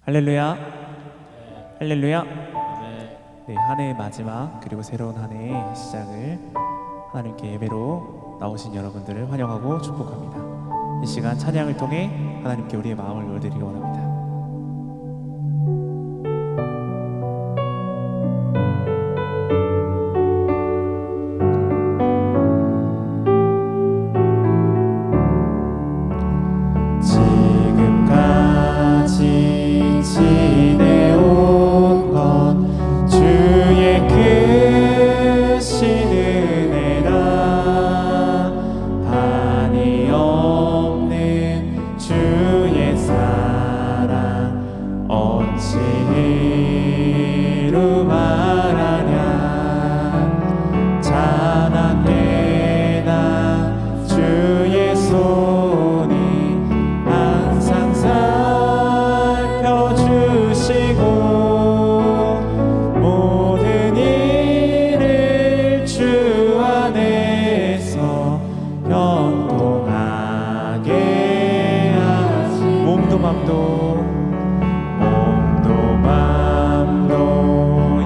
할렐루야, 할렐루야. 네. 네, 한 해의 마지막 그리고 새로운 한 해의 시작을 하나님께 예배로 나오신 여러분들을 환영하고 축복합니다. 이 시간 찬양을 통해 하나님께 우리의 마음을 열드리기 원합니다. 지금까지 지내온 건 주의 크신 은혜라. 한이 없는 주의 사랑 어찌 이루 말하냐. 자나깨나 주의 손이 항상 살펴주시고 모든 일을 주 안에서 형통하게 하시. 몸도 맘도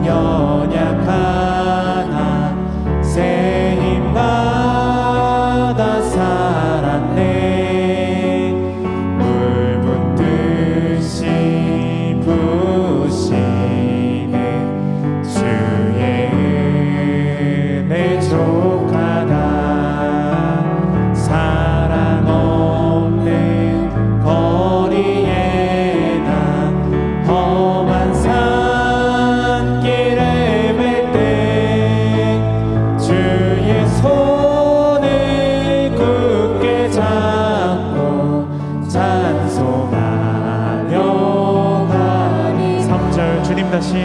연약하나 새 힘받아 살았네. 물 붓듯이 부으시는 주의 은혜 족하다. 사랑 없는 거리에나 험한 산길을 뵐 때 주의 손을 굳게 잡고 찬송하며 가리. 3절 주님 다시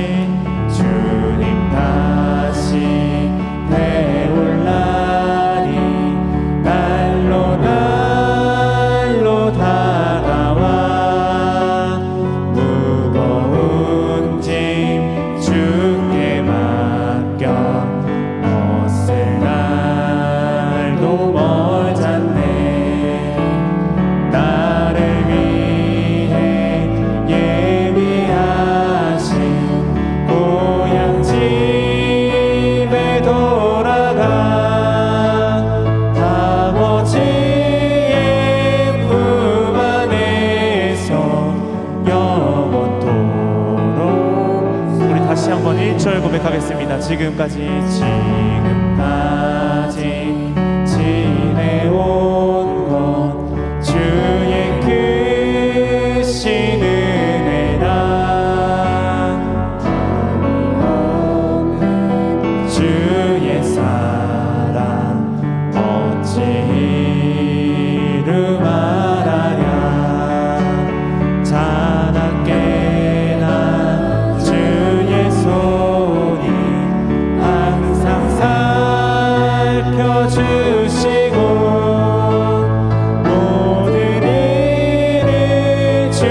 배울 날이 날로 다가와 무거운 짐 주께 맡겨 어슬 날도 멀잖네. 나를 위해 예비하신 고향 집에 돌아가 아버지의 품 안에서 영원토록. 우리 다시 한번 1절 고백하겠습니다. 지금까지 지내온 건 주의 크신 은혜라. 주의 사랑 어찌 이루 말하냐. 자나깨나 주의 손이 항상 살펴주시고 모든 일을 주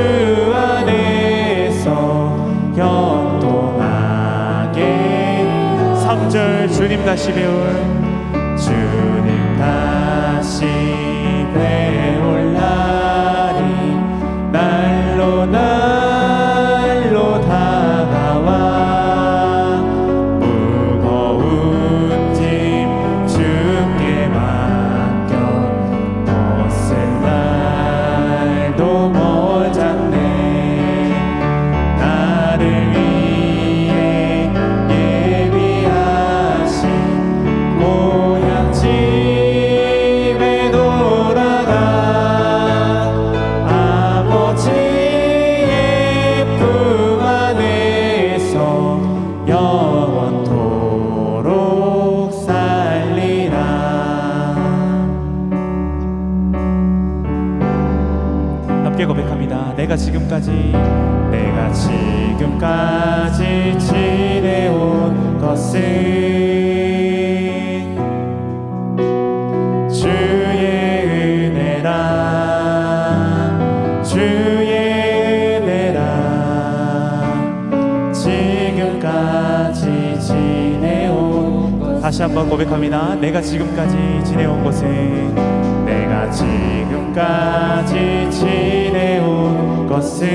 안에서 형통하게. 3절 주님 다시 배울 날이 날로 다가와 무거운 짐 주께 맡겨 어슬 날도 멀잖네. 나를 위해 예비하신 고향 집에 돌아가 아버지의 품 안에서 영원토록 살리라. 함께 고백합니다. 내가 지금까지 지내온 것은 주의 은혜라. 지금까지 지내온 것은. 다시 한번 고백합니다. 내가 지금까지 지내온 것은 지내온 것은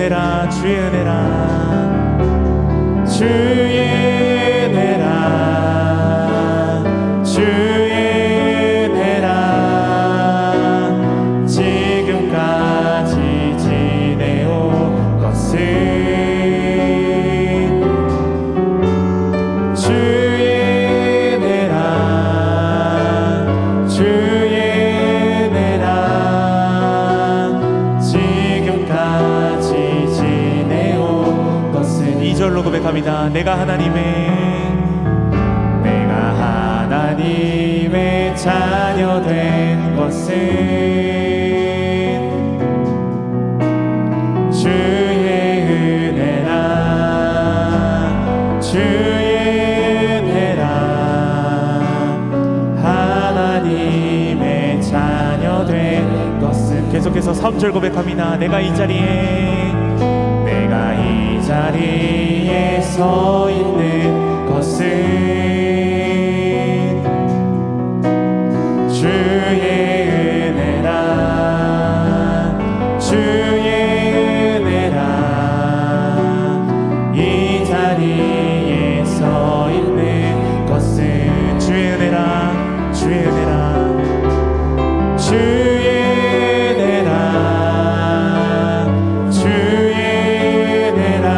은혜라 주의 은혜라 주의 은혜라 주의 은혜라 지금까지 지내온 것은 주의 은혜라 주의 은혜라 지금까지 지내온 것은 2절로 고백합니다. 내가 하나님의 자녀 된 것은 주의 은혜라 주의 은혜라 하나님의 자녀 된 것은 계속해서 3절 고백합니다. 내가 이 자리에 서 있는 것은 주의 은혜라 주의 은혜라 이 자리에 서 있는 것은 주의 은혜라 주의 은혜라 주의 은혜라 주의 은혜라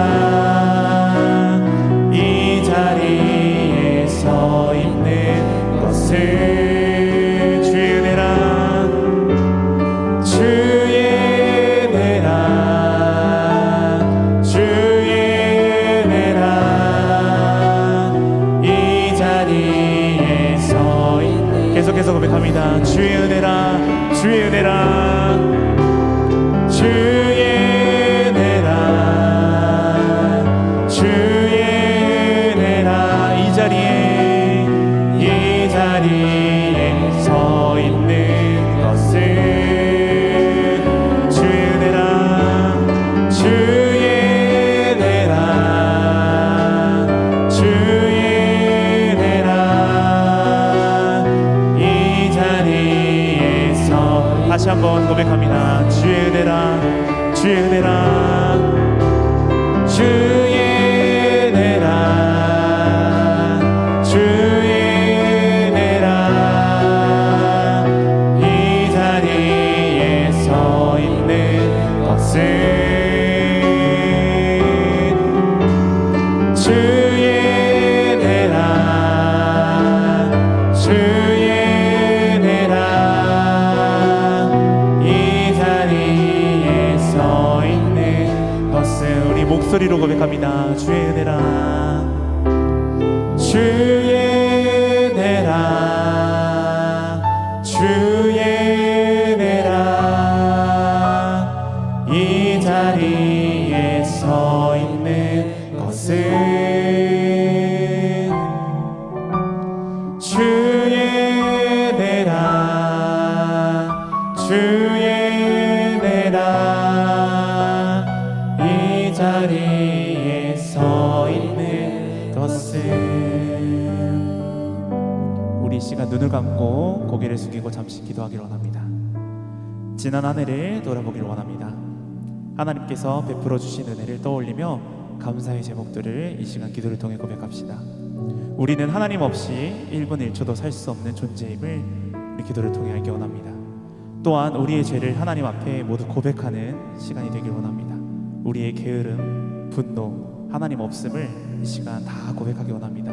이 자리에 서 있는 것은 계속해서 고백합니다. 주의 은혜라 주의 은혜라 주의 은혜라 주의 은혜라 이 자리에 서 있는 것은 주의 은혜라 주의 은혜라 주의 은혜라 다시 한번 고백합니다. 주의 은혜라 주의 은혜라 주의 은혜라 주의 은혜라 이 자리에 서 있는 것은 주의 은혜라 주의 은혜라 우리 목소리로 고백합니다. 주의 은혜라 주의 은혜라 주의 은혜라 이 자리에 서 있는 것은 주의 은혜라 주의 은혜라 이 자리에 서 있는 것은 우리 이 시간 눈을 감고 고개를 숙이고 잠시 기도하기를 원합니다. 지난 한 해를 돌아보기를 원합니다. 하나님께서 베풀어 주신 은혜를 떠올리며 감사의 제목들을 이 시간 기도를 통해 고백합시다. 우리는 하나님 없이 1분 1초도 살 수 없는 존재임을 우리 기도를 통해 알기 원합니다. 또한 우리의 죄를 하나님 앞에 모두 고백하는 시간이 되길 원합니다. 우리의 게으름, 분노, 하나님 없음을 이 시간 다 고백하기 원합니다.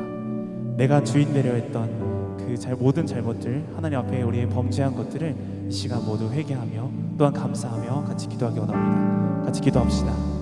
내가 주인 되려 했던 그 모든 잘못들, 하나님 앞에 우리의 범죄한 것들을 이 시간 모두 회개하며 또한 감사하며 같이 기도하기 원합니다. 같이 기도합시다.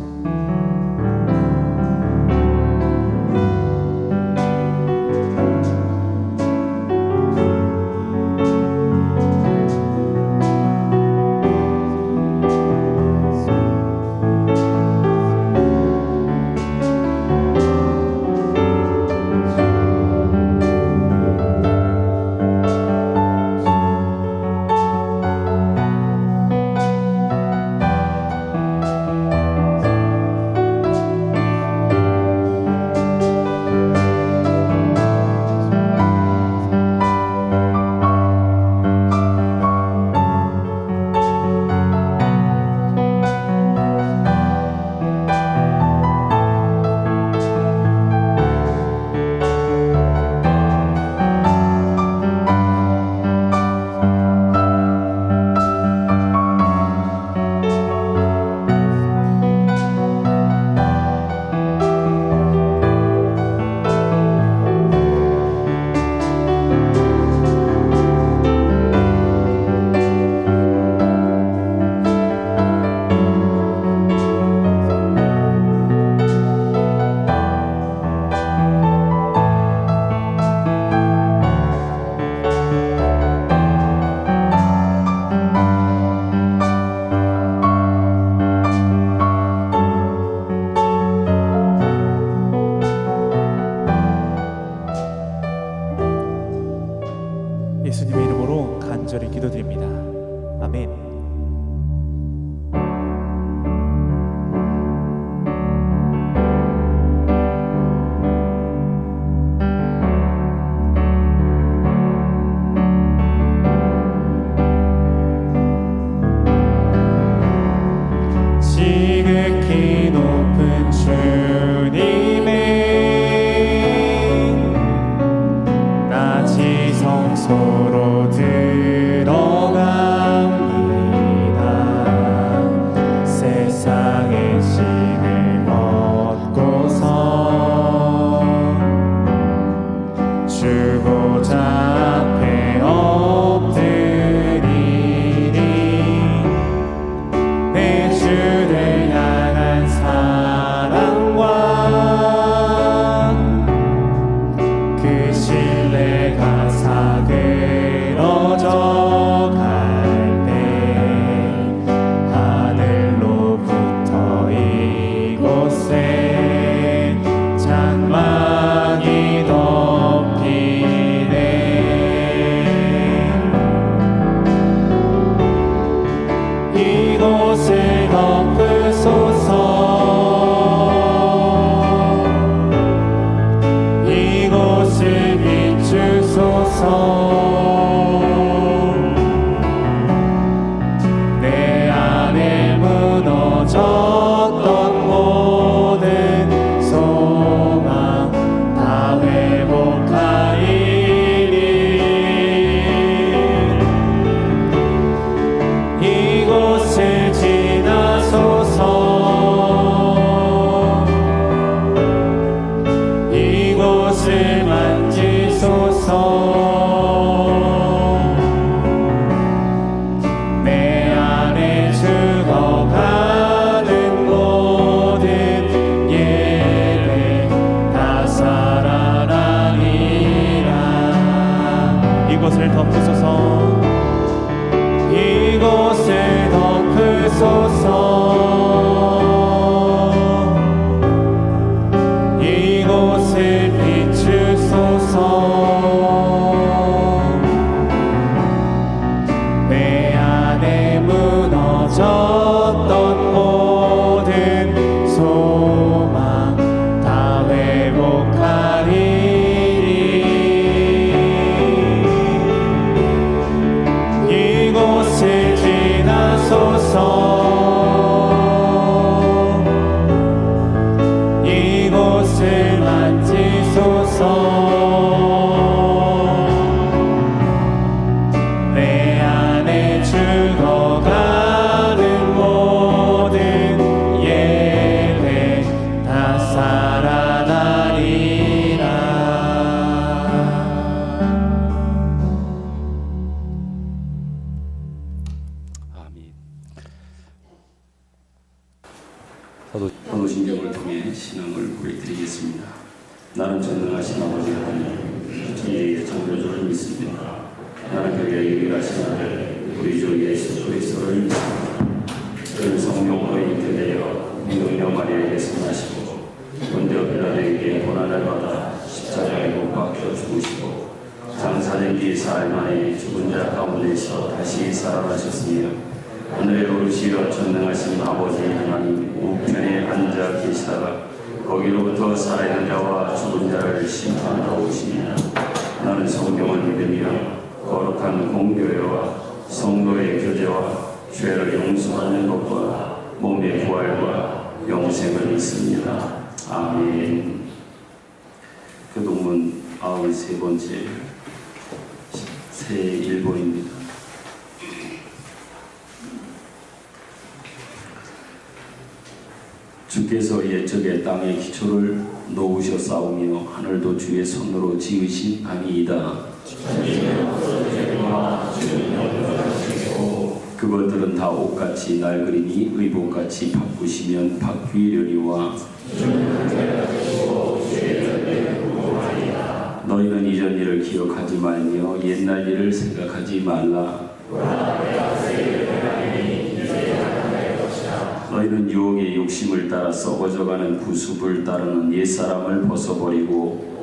이곳을 덮으소서. 이곳을 비추소서. 내 안에 무너졌던 모든 소망 다 회복하리니 이곳을 지나소서. 이곳을 만지소서. 내 안에 죽어가는 모든 예배 다 살아나리라. 이곳을 덮으소서. 이곳을 덮으소서. 이곳을 비추소서. 내 안에 무너졌던 모든 소망 다 회복하리니 이곳을 지나소서. 이곳을 만지소서. 내 안에 죽어가는 모든 예배 다 살아나리라. 아멘. 사도신경을 통해 신앙을 고백드리겠습니다. 나는 전능하신 아버지 하나님 천지의 창조주를 믿습니다. 나는 그의 유일하신 아들 우리 주 예수 그리스도를 믿습니다. 그는 성령으로 잉태되어 능력 마리아에게서 나시고 본디오 빌라도에게 고난을 받아 십자가에 못 박혀 죽으시고 장사된 뒤 사흘 만에 죽은 자 가운데서 다시 살아나셨으며 하늘에 오르시어 전능하신 아버지 하나님 우편에 앉아 계시다가 거기로부터 살아있는 자와 죽은 자를 심판하러 오시니라. 나는 성경을 믿으며 거룩한 공교회와 성도의 교제와 죄를 용서하는 것과 몸의 부활과 영생을 믿습니다. 아멘. 교동문 93번째 새 일보입니다. 주께서 옛적에 땅의 기초를 놓으셨사오며 하늘도 주의 손으로 지으신 아니이다. 그것들은 다 옷같이 낡으리니 의복같이 바꾸시면 바뀌려니와 너희는 이전 일을 기억하지 말며 옛날 일을 생각하지 말라. 너희는 유혹의 욕심을 따라 썩어져가는 구습을 따르는 옛사람을 벗어버리고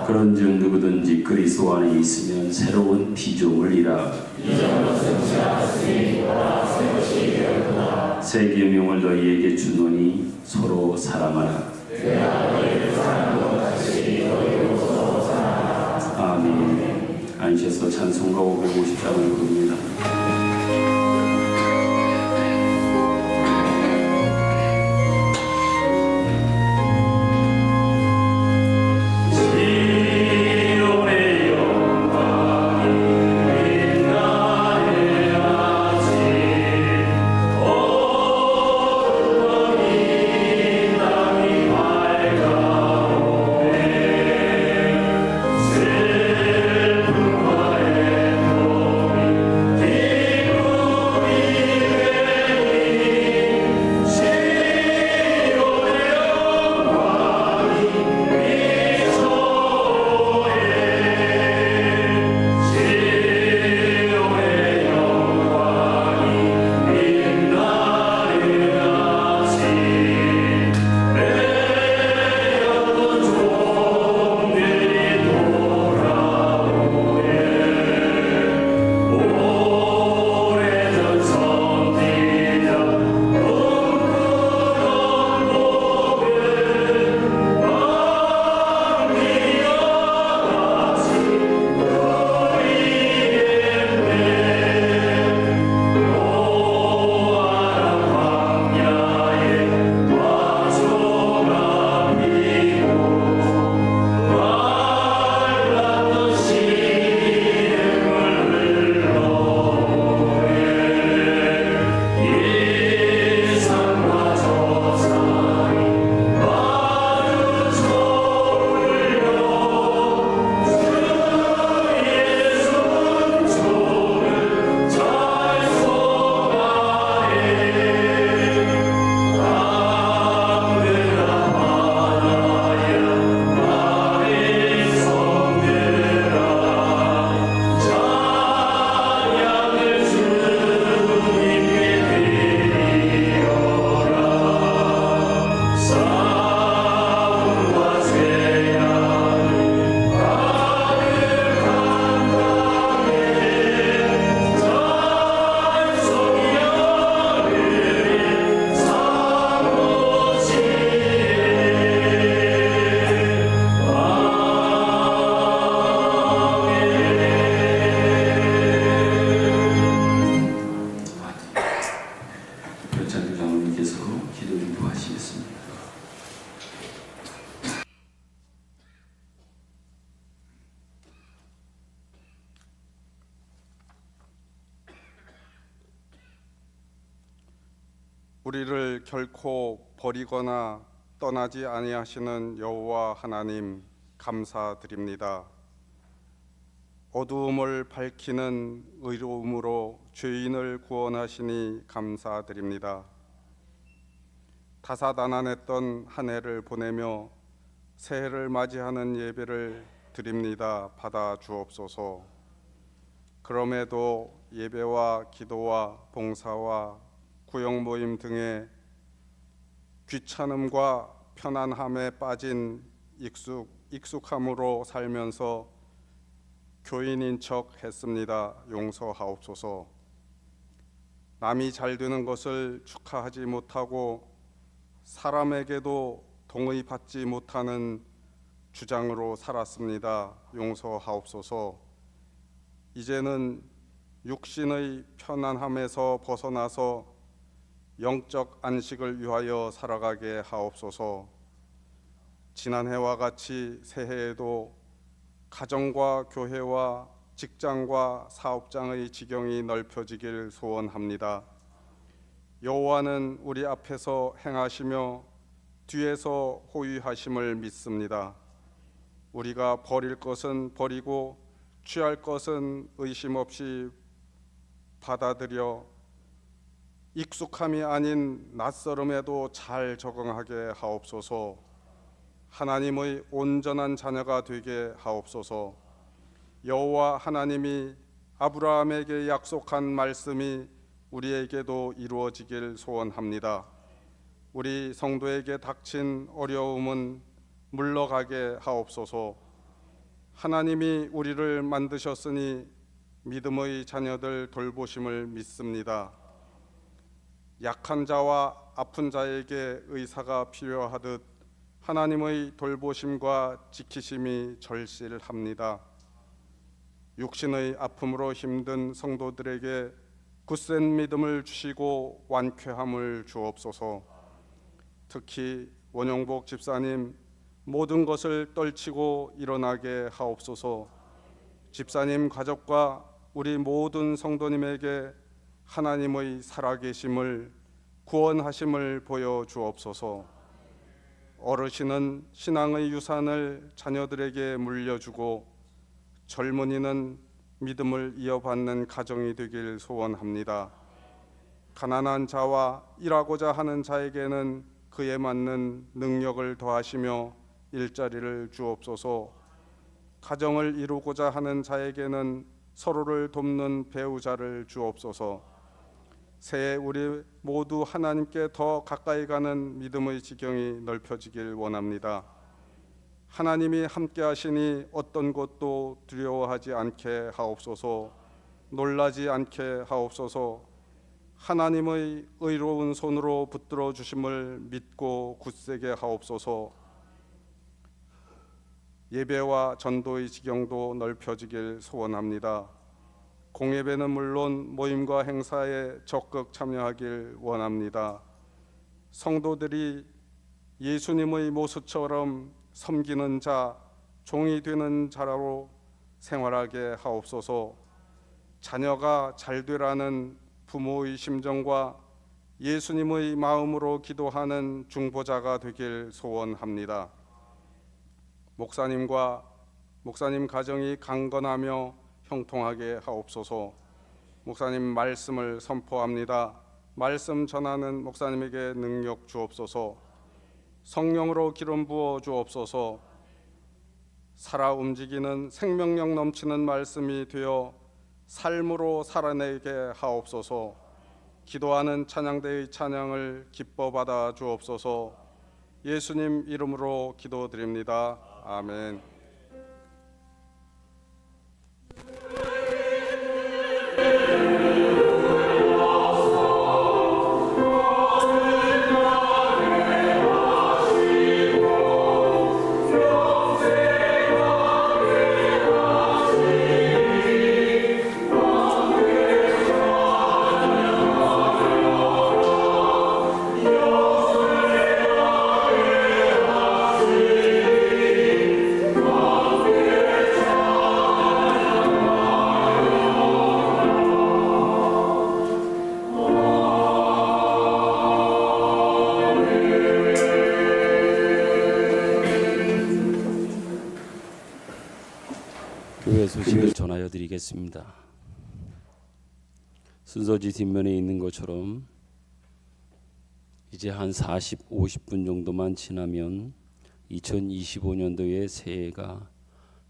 그런즉 누구든지 그리스도 안에 있으면 새로운 피조물이라. 새 계명을 너희에게 주노니 서로 사랑하라. 아멘. 앉으셔서 찬송가 550장을 부릅니다. 슬픔과의 도움이 우리를 결코 버리거나 떠나지 아니하시는 여호와 하나님 감사드립니다. 어두움을 밝히는 의로움으로 죄인을 구원하시니 감사드립니다. 다사다난했던 한 해를 보내며 새해를 맞이하는 예배를 드립니다. 받아 주옵소서. 그럼에도 예배와 기도와 봉사와 구역 모임 등의 귀찮음과 편안함에 빠진 익숙함으로 살면서 교인인 척 했습니다. 용서하옵소서. 남이 잘 되는 것을 축하하지 못하고 사람에게도 동의받지 못하는 주장으로 살았습니다. 용서하옵소서. 이제는 육신의 편안함에서 벗어나서 영적 안식을 위하여 살아가게 하옵소서. 지난해와 같이 새해에도 가정과 교회와 직장과 사업장의 지경이 넓혀지길 소원합니다. 여호와는 우리 앞에서 행하시며 뒤에서 호위하심을 믿습니다. 우리가 버릴 것은 버리고 취할 것은 의심 없이 받아들여 익숙함이 아닌 낯설음에도 잘 적응하게 하옵소서. 하나님의 온전한 자녀가 되게 하옵소서. 여호와 하나님이 아브라함에게 약속한 말씀이 우리에게도 이루어지길 소원합니다. 우리 성도에게 닥친 어려움은 물러가게 하옵소서. 하나님이 우리를 만드셨으니 믿음의 자녀들 돌보심을 믿습니다. 약한 자와 아픈 자에게 의사가 필요하듯 하나님의 돌보심과 지키심이 절실합니다. 육신의 아픔으로 힘든 성도들에게 굳센 믿음을 주시고 완쾌함을 주옵소서. 특히 원영복 집사님 모든 것을 떨치고 일어나게 하옵소서. 집사님 가족과 우리 모든 성도님에게 하나님의 살아계심을 구원하심을 보여주옵소서. 어르신은 신앙의 유산을 자녀들에게 물려주고 젊은이는 믿음을 이어받는 가정이 되길 소원합니다. 가난한 자와 일하고자 하는 자에게는 그에 맞는 능력을 더하시며 일자리를 주옵소서. 가정을 이루고자 하는 자에게는 서로를 돕는 배우자를 주옵소서. 새해 우리 모두 하나님께 더 가까이 가는 믿음의 지경이 넓혀지길 원합니다. 하나님이 함께 하시니 어떤 것도 두려워하지 않게 하옵소서. 놀라지 않게 하옵소서. 하나님의 의로운 손으로 붙들어 주심을 믿고 굳세게 하옵소서. 예배와 전도의 지경도 넓혀지길 소원합니다. 공예배는 물론 모임과 행사에 적극 참여하길 원합니다. 성도들이 예수님의 모습처럼 섬기는 자, 종이 되는 자로 생활하게 하옵소서. 자녀가 잘 되라는 부모의 심정과 예수님의 마음으로 기도하는 중보자가 되길 소원합니다. 목사님과 목사님 가정이 강건하며 형통하게 하옵소서. 목사님 말씀을 선포합니다. 말씀 전하는 목사님에게 능력 주옵소서. 성령으로 기름 부어 주옵소서. 살아 움직이는 생명력 넘치는 말씀이 되어 삶으로 살아내게 하옵소서. 기도하는 찬양대의 찬양을 기뻐 받아 주옵소서. 예수님 이름으로 기도드립니다. 아멘. 오 교회 소식을 전하여 드리겠습니다. 순서지 뒷면에 있는 것처럼 이제 한 40, 50분 정도만 지나면 2025년도의 새해가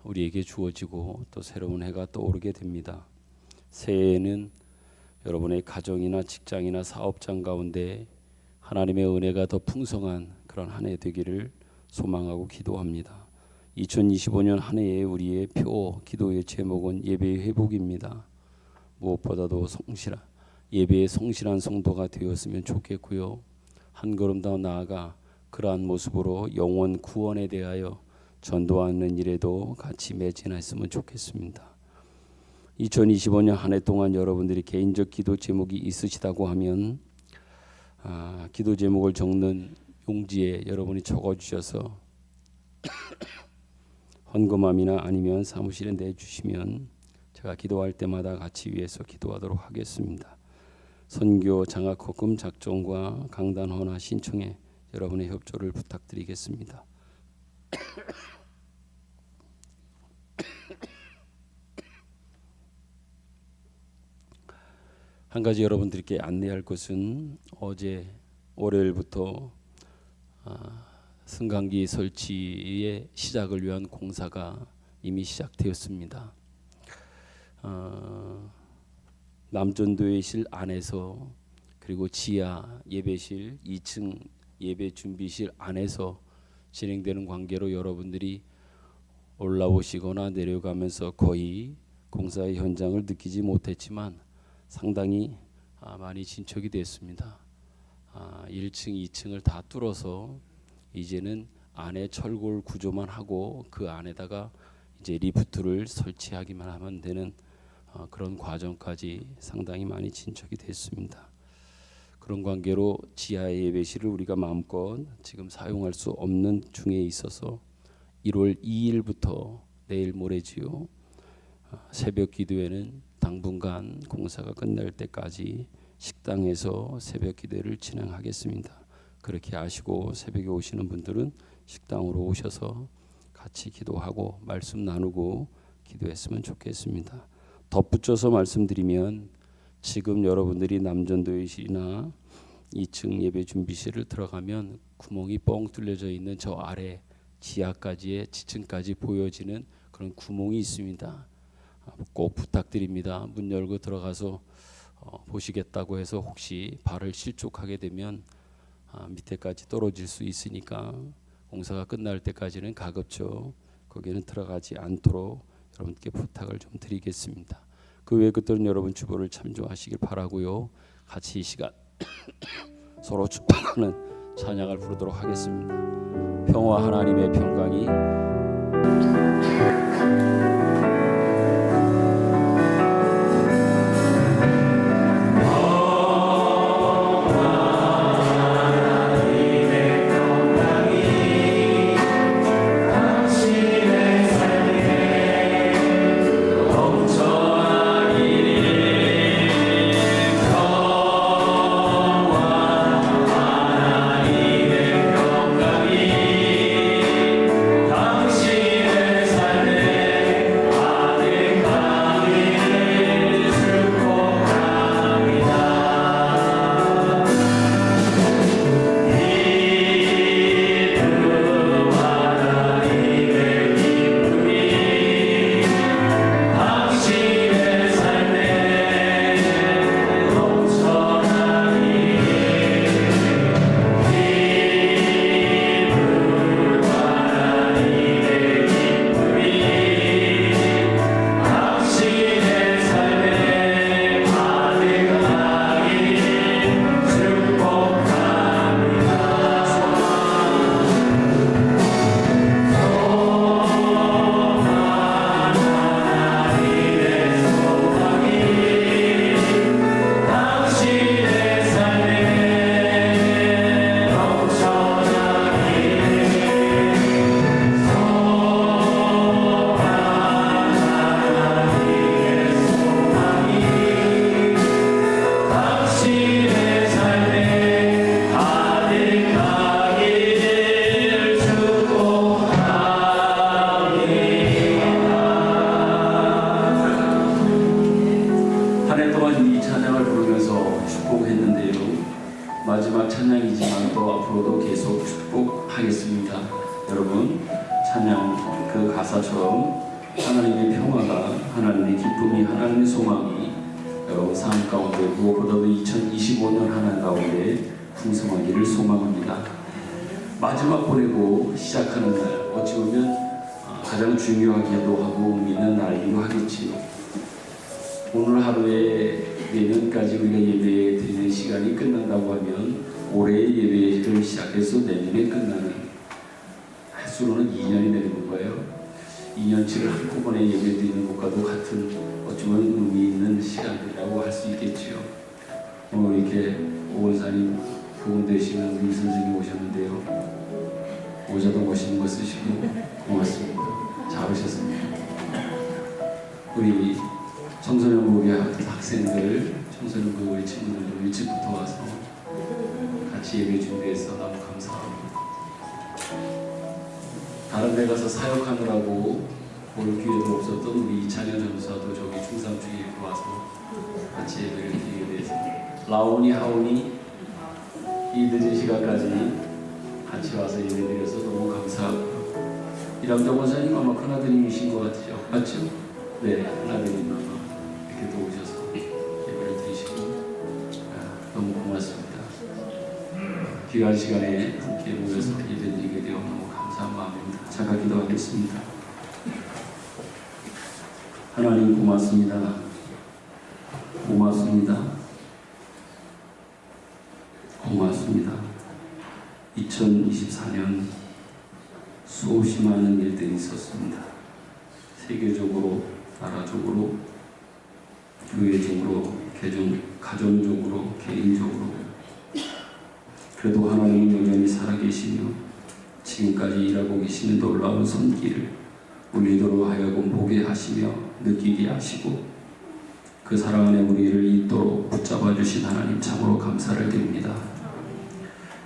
우리에게 주어지고 또 새로운 해가 떠오르게 됩니다. 새해에는 여러분의 가정이나 직장이나 사업장 가운데 하나님의 은혜가 더 풍성한 그런 한 해 되기를 소망하고 기도합니다. 2025년 한 해에 우리의 표 기도의 제목은 예배의 회복입니다. 무엇보다도 예배의 성실한 성도가 되었으면 좋겠고요. 한 걸음 더 나아가 그러한 모습으로 영혼 구원에 대하여 전도하는 일에도 같이 매진했으면 좋겠습니다. 2025년 한 해 동안 여러분들이 개인적 기도 제목이 있으시다고 하면 기도 제목을 적는 용지에 여러분이 적어주셔서 헌금함이나 아니면 사무실에 내주시면 제가 기도할 때마다 같이 위해서 기도하도록 하겠습니다. 선교 장학헌금 작정과 강단 헌화 신청에 여러분의 협조를 부탁드리겠습니다. 한 가지 여러분들께 안내할 것은 어제 월요일부터 승강기 설치의 시작을 위한 공사가 이미 시작되었습니다. 남전도회실 안에서 그리고 지하 예배실 2층 예배 준비실 안에서 진행되는 관계로 여러분들이 올라오시거나 내려가면서 거의 공사의 현장을 느끼지 못했지만 상당히 많이 진척이 됐습니다. 1층, 2층을 다 뚫어서 이제는 안에 철골 구조만 하고 그 안에다가 이제 리프트를 설치하기만 하면 되는 그런 과정까지 상당히 많이 진척이 됐습니다. 그런 관계로 지하 예배실을 우리가 마음껏 지금 사용할 수 없는 중에 있어서 1월 2일부터 내일 모레지요. 새벽 기도회는 당분간 공사가 끝날 때까지 식당에서 새벽 기도회를 진행하겠습니다. 그렇게 아시고 새벽에 오시는 분들은 식당으로 오셔서 같이 기도하고 말씀 나누고 기도했으면 좋겠습니다. 덧붙여서 말씀드리면 지금 여러분들이 남전도회실이나 2층 예배 준비실을 들어가면 구멍이 뻥 뚫려져 있는 저 아래 지하까지의 지층까지 보여지는 그런 구멍이 있습니다. 꼭 부탁드립니다. 문 열고 들어가서 보시겠다고 해서 혹시 발을 실족하게 되면 밑에까지 떨어질 수 있으니까 공사가 끝날 때까지는 가급적 거기는 들어가지 않도록 여러분께 부탁을 좀 드리겠습니다. 그 외의 것들은 여러분 주보를 참조하시길 바라고요. 같이 이 시간 서로 축복하는 찬양을 부르도록 하겠습니다. 평화 하나님의 평강이 당신의 마지막 찬양이지만 또 앞으로도 계속 축복하겠습니다. 여러분 찬양 그 가사처럼 하나님의 평화가, 하나님의 기쁨이, 하나님의 소망이 여러분 삶 가운데 무엇보다도 2025년 하나 가운데 풍성하기를 소망합니다. 마지막 보내고 시작하는 날, 어찌 보면 가장 중요하기도 하고 의미 있는 날이기도 하겠지요. 오늘 하루에 내년까지 우리가 예배 드리는 시간이 끝난다고 하면 올해의 예배를 시작해서 내년에 끝나는 횟수로는 2년이 되는 거예요. 2년치를 한꺼번에 예배 드리는 것과도 같은 어쩌면 의미 있는 시간이라고 할 수 있겠지요. 오늘 이렇게 오원사님 부분 되시는 우리 선생님 오셨는데요. 모자도 멋있는 거 쓰시고 고맙습니다. 잘 오셨습니다. 우리 청소년부 학생들, 청소년부 우리 친구들도 일찍부터 와서 같이 예배 준비해서 너무 감사합니다. 다른 데 가서 사역하느라고 볼 기회도 없었던 우리 이찬현 전사도 저기 충삼중에 와서 같이 예배를 드리게 돼서 라온이 하온이 이 늦은 시간까지 같이 와서 예배 드려서 너무 감사하고 이람정 원사님 아마 큰아드님이신 것 같죠? 맞죠? 네, 큰아드님 아마 이렇게 또 오셔서 예배를 드리시고 너무 고맙습니다. 귀한 시간에 함께 모여서 예배 드리게 되어 너무 감사한 마음입니다. 잠깐 기도하겠습니다. 하나님 고맙습니다. 고맙습니다. 고맙습니다. 2024년 수없이 많은 일들이 있었습니다. 세계적으로, 나라적으로, 교회적으로, 가정적으로, 개인적으로. 그래도 하나님은 여전히 살아계시며 지금까지 일하고 계시는 놀라운 손길을 우리들로 하여금 보게 하시며 느끼게 하시고 그 사랑 안에 우리를 있도록 붙잡아 주신 하나님 참으로 감사를 드립니다.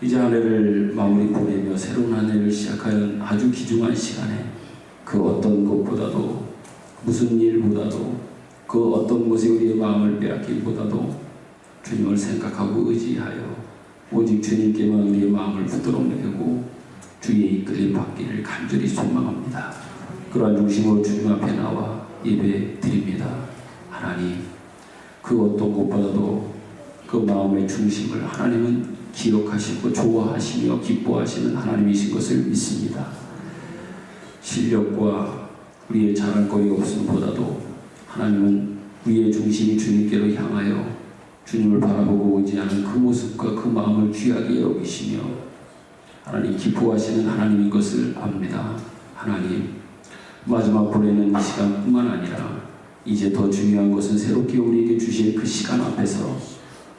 이제 한 해를 마무리 보내며 새로운 한 해를 시작하는 아주 귀중한 시간에 그 어떤 것보다도 무슨 일보다도 그 어떤 것에 우리의 마음을 빼앗기보다도 주님을 생각하고 의지하여 오직 주님께만 우리의 마음을 붙들어 내고 주의 이끌림 받기를 간절히 소망합니다. 그러한 중심으로 주님 앞에 나와 예배 드립니다. 하나님, 그 어떤 것보다도 그 마음의 중심을 하나님은 기억하시고 좋아하시며 기뻐하시는 하나님이신 것을 믿습니다. 실력과 우리의 자랑거리 없음보다도 하나님은 우리의 중심이 주님께로 향하여 주님을 바라보고 의지하는 그 모습과 그 마음을 귀하게 여기시며 하나님 기뻐하시는 하나님인 것을 압니다. 하나님, 마지막 보내는 이 시간뿐만 아니라 이제 더 중요한 것은 새롭게 우리에게 주실 그 시간 앞에서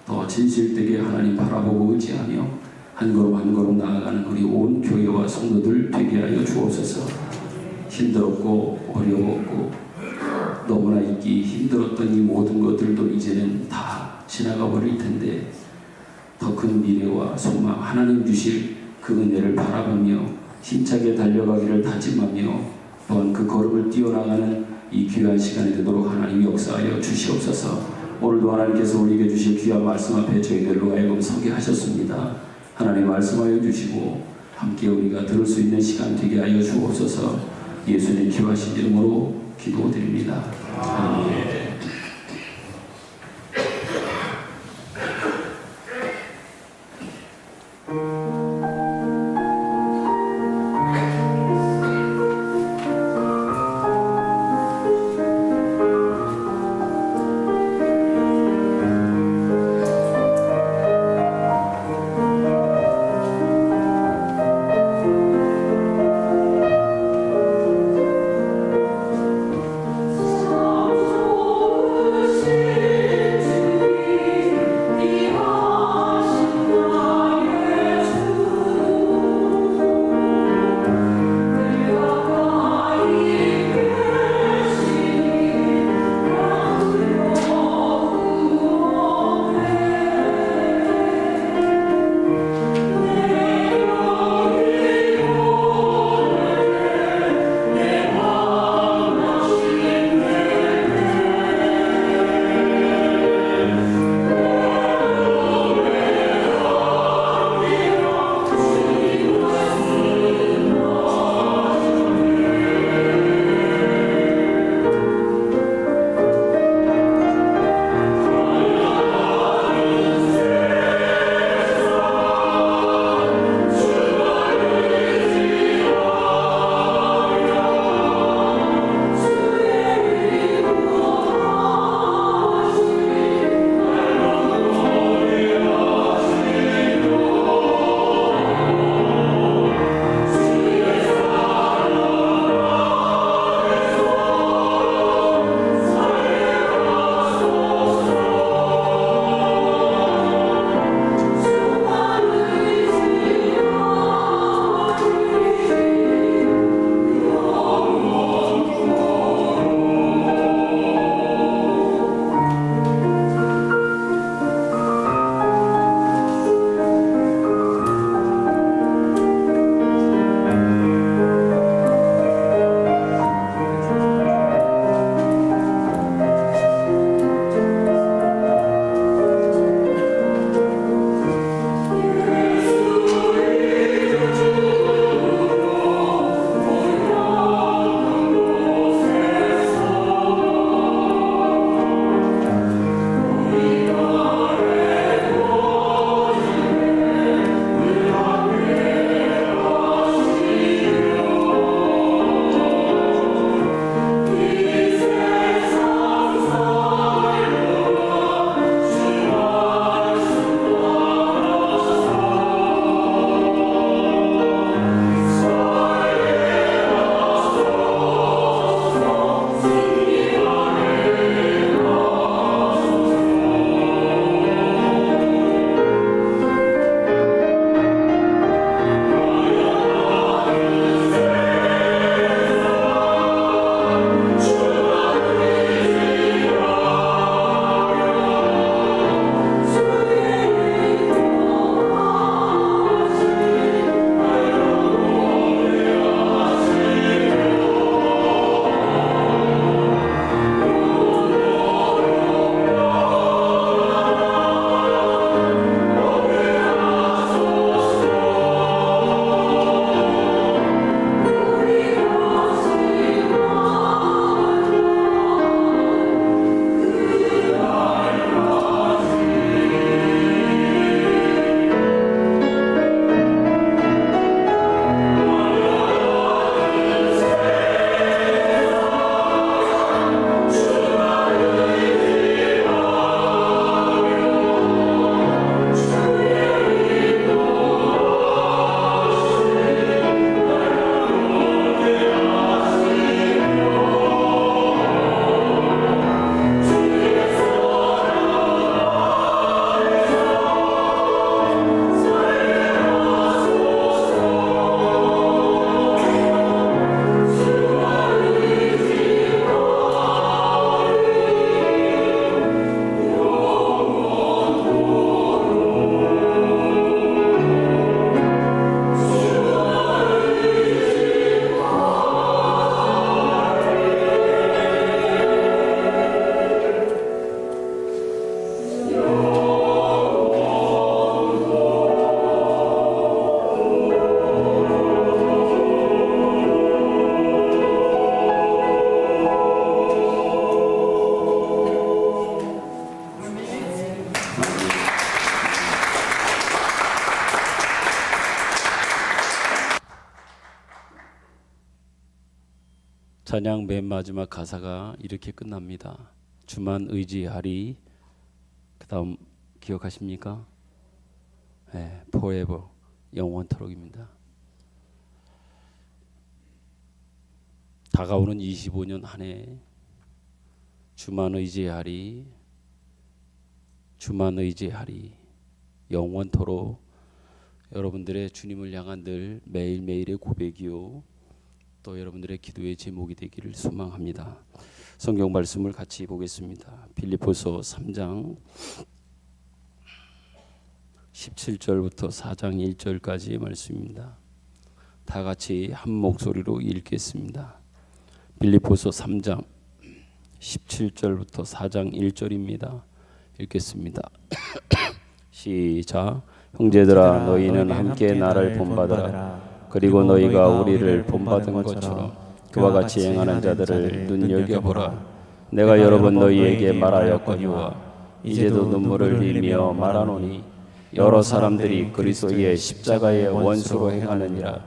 더 진실되게 하나님 바라보고 의지하며 한 걸음 한 걸음 나아가는 우리 온 교회와 성도들 되게 하여 주옵소서. 힘들었고 어려웠고 너무나 있기 힘들었던 이 모든 것들도 이제는 다 지나가 버릴 텐데 더 큰 미래와 소망 하나님 주실 그 은혜를 바라보며 힘차게 달려가기를 다짐하며 또한 그 걸음을 뛰어나가는 이 귀한 시간이 되도록 하나님이 역사하여 주시옵소서. 오늘도 하나님께서 우리에게 주실 귀한 말씀 앞에 저희들로 하여금 서게 하셨습니다. 하나님 말씀하여 주시고 함께 우리가 들을 수 있는 시간 되게 하여 주옵소서. 예수님 귀하신 이름으로 기도드립니다. 아멘. 오 찬양 맨 마지막 가사가 이렇게 끝납니다. 주만 의지하리. 그 다음 기억하십니까? 네, forever, 영원토록입니다. 다가오는 25년 한 해 주만 의지하리, 주만 의지하리, 영원토록 여러분들의 주님을 향한 늘 매일매일의 고백이요 또 여러분들의 기도의 제목이 되기를 소망합니다. 성경 말씀을 같이 보겠습니다. 빌립보서 3장 17절부터 4장 1절까지의 말씀입니다. 다 같이 한 목소리로 읽겠습니다. 빌립보서 3장 17절부터 4장 1절입니다. 읽겠습니다. 시작. 형제들아 너희는 함께 나를 본받으라. 그리고 너희가 우리를 본받은 것처럼 그와 같이 행하는 자들을 눈여겨보라. 내가 여러 번 너희에게 말하였거니와 이제도 눈물을 흘리며 말하노니 여러 사람들이 그리스도의 십자가의 원수로 행하느니라.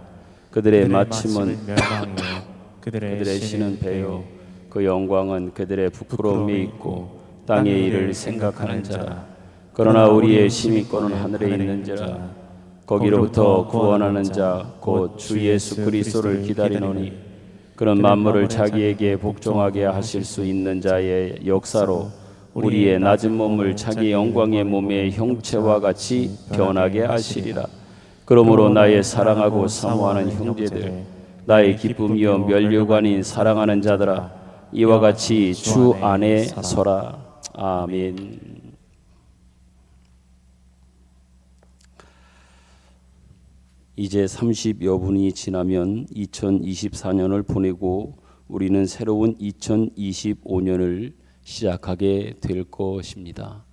그들의 마침은 멸망이요 그들의 신은 배요 그 영광은 그들의 부끄러움에 있고 땅의 일을 생각하는 자라. 그러나 우리의 심의권은 하늘에 있는지라. 거기로부터 구원하는 자 곧 주 예수 그리스도를 기다리노니 그런 만물을 자기에게 복종하게 하실 수 있는 자의 역사로 우리의 낮은 몸을 자기 영광의 몸의 형체와 같이 변하게 하시리라. 그러므로 나의 사랑하고 사모하는 형제들, 나의 기쁨이요 면류관인 사랑하는 자들아, 이와 같이 주 안에 서라. 아멘. 이제 30여 분이 지나면 2024년을 보내고 우리는 새로운 2025년을 시작하게 될 것입니다.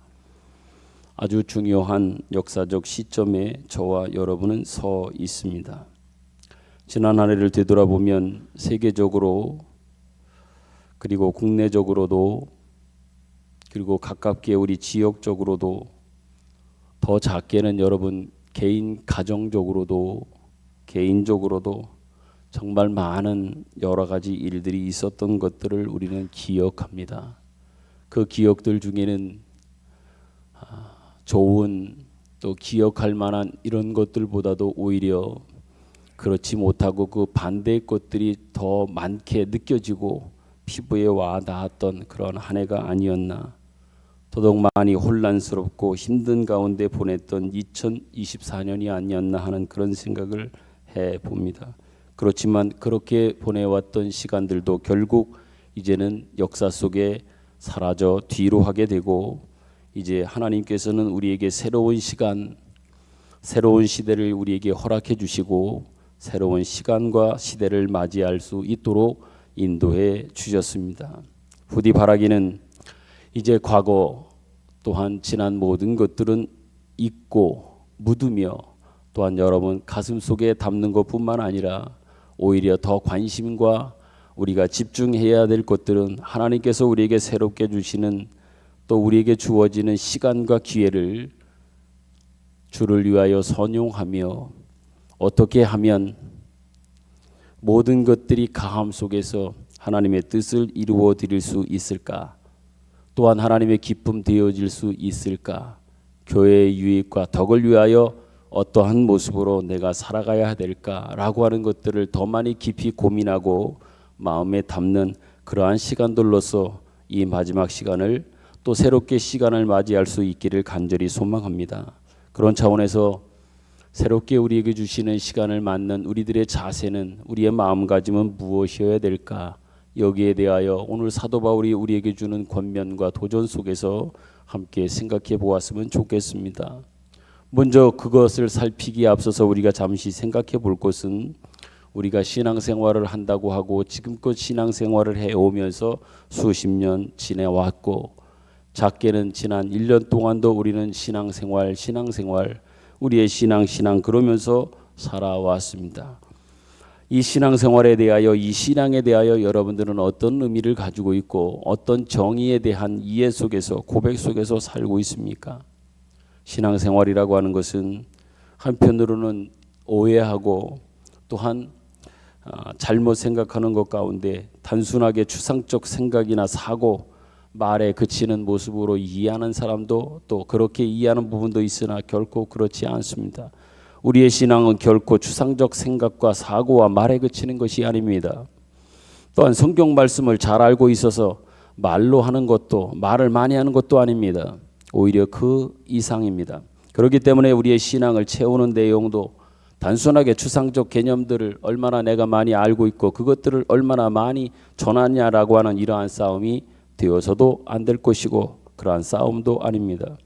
아주 중요한 역사적 시점에 저와 여러분은 서 있습니다. 지난 한 해를 되돌아보면 세계적으로 그리고 국내적으로도 그리고 가깝게 우리 지역적으로도 더 작게는 여러분 개인 가정적으로도 개인적으로도 정말 많은 여러 가지 일들이 있었던 것들을 우리는 기억합니다. 그 기억들 중에는 좋은 또 기억할 만한 이런 것들보다도 오히려 그렇지 못하고 그 반대의 것들이 더 많게 느껴지고 피부에 와 닿았던 그런 한 해가 아니었나. 더더욱 많이 혼란스럽고 힘든 가운데 보냈던 2024년이 아니었나 하는 그런 생각을 해봅니다. 그렇지만 그렇게 보내왔던 시간들도 결국 이제는 역사 속에 사라져 뒤로 하게 되고 이제 하나님께서는 우리에게 새로운 시간, 새로운 시대를 우리에게 허락해 주시고 새로운 시간과 시대를 맞이할 수 있도록 인도해 주셨습니다. 부디 바라기는 이제 과거 또한 지난 모든 것들은 잊고 묻으며 또한 여러분 가슴 속에 담는 것뿐만 아니라 오히려 더 관심과 우리가 집중해야 될 것들은 하나님께서 우리에게 새롭게 주시는 또 우리에게 주어지는 시간과 기회를 주를 위하여 선용하며 어떻게 하면 모든 것들이 가함 속에서 하나님의 뜻을 이루어 드릴 수 있을까? 또한 하나님의 기쁨 되어질 수 있을까? 교회의 유익과 덕을 위하여 어떠한 모습으로 내가 살아가야 될까라고 하는 것들을 더 많이 깊이 고민하고 마음에 담는 그러한 시간들로서 이 마지막 시간을 또 새롭게 시간을 맞이할 수 있기를 간절히 소망합니다. 그런 차원에서 새롭게 우리에게 주시는 시간을 맞는 우리들의 자세는 우리의 마음가짐은 무엇이어야 될까? 여기에 대하여 오늘 사도 바울이 우리에게 주는 권면과 도전 속에서 함께 생각해 보았으면 좋겠습니다. 먼저 그것을 살피기에 앞서서 우리가 잠시 생각해 볼 것은 우리가 신앙생활을 한다고 하고 지금껏 신앙생활을 해오면서 수십 년 지내왔고 작게는 지난 1년 동안도 우리는 신앙생활 우리의 신앙 그러면서 살아왔습니다. 이 신앙생활에 대하여 이 신앙에 대하여 여러분들은 어떤 의미를 가지고 있고 어떤 정의에 대한 이해 속에서 고백 속에서 살고 있습니까? 신앙생활이라고 하는 것은 한편으로는 오해하고 또한 잘못 생각하는 것 가운데 단순하게 추상적 생각이나 사고, 말에 그치는 모습으로 이해하는 사람도 또 그렇게 이해하는 부분도 있으나 결코 그렇지 않습니다. 우리의 신앙은 결코 추상적 생각과 사고와 말에 그치는 것이 아닙니다. 또한 성경 말씀을 잘 알고 있어서 말로 하는 것도, 말을 많이 하는 것도 아닙니다. 오히려 그 이상입니다. 그렇기 때문에 우리의 신앙을 채우는 내용도 단순하게 추상적 개념들을 얼마나 내가 많이 알고 있고 그것들을 얼마나 많이 전하냐라고 하는 이러한 싸움이 되어서도 안 될 것이고, 그러한 싸움도 아닙니다.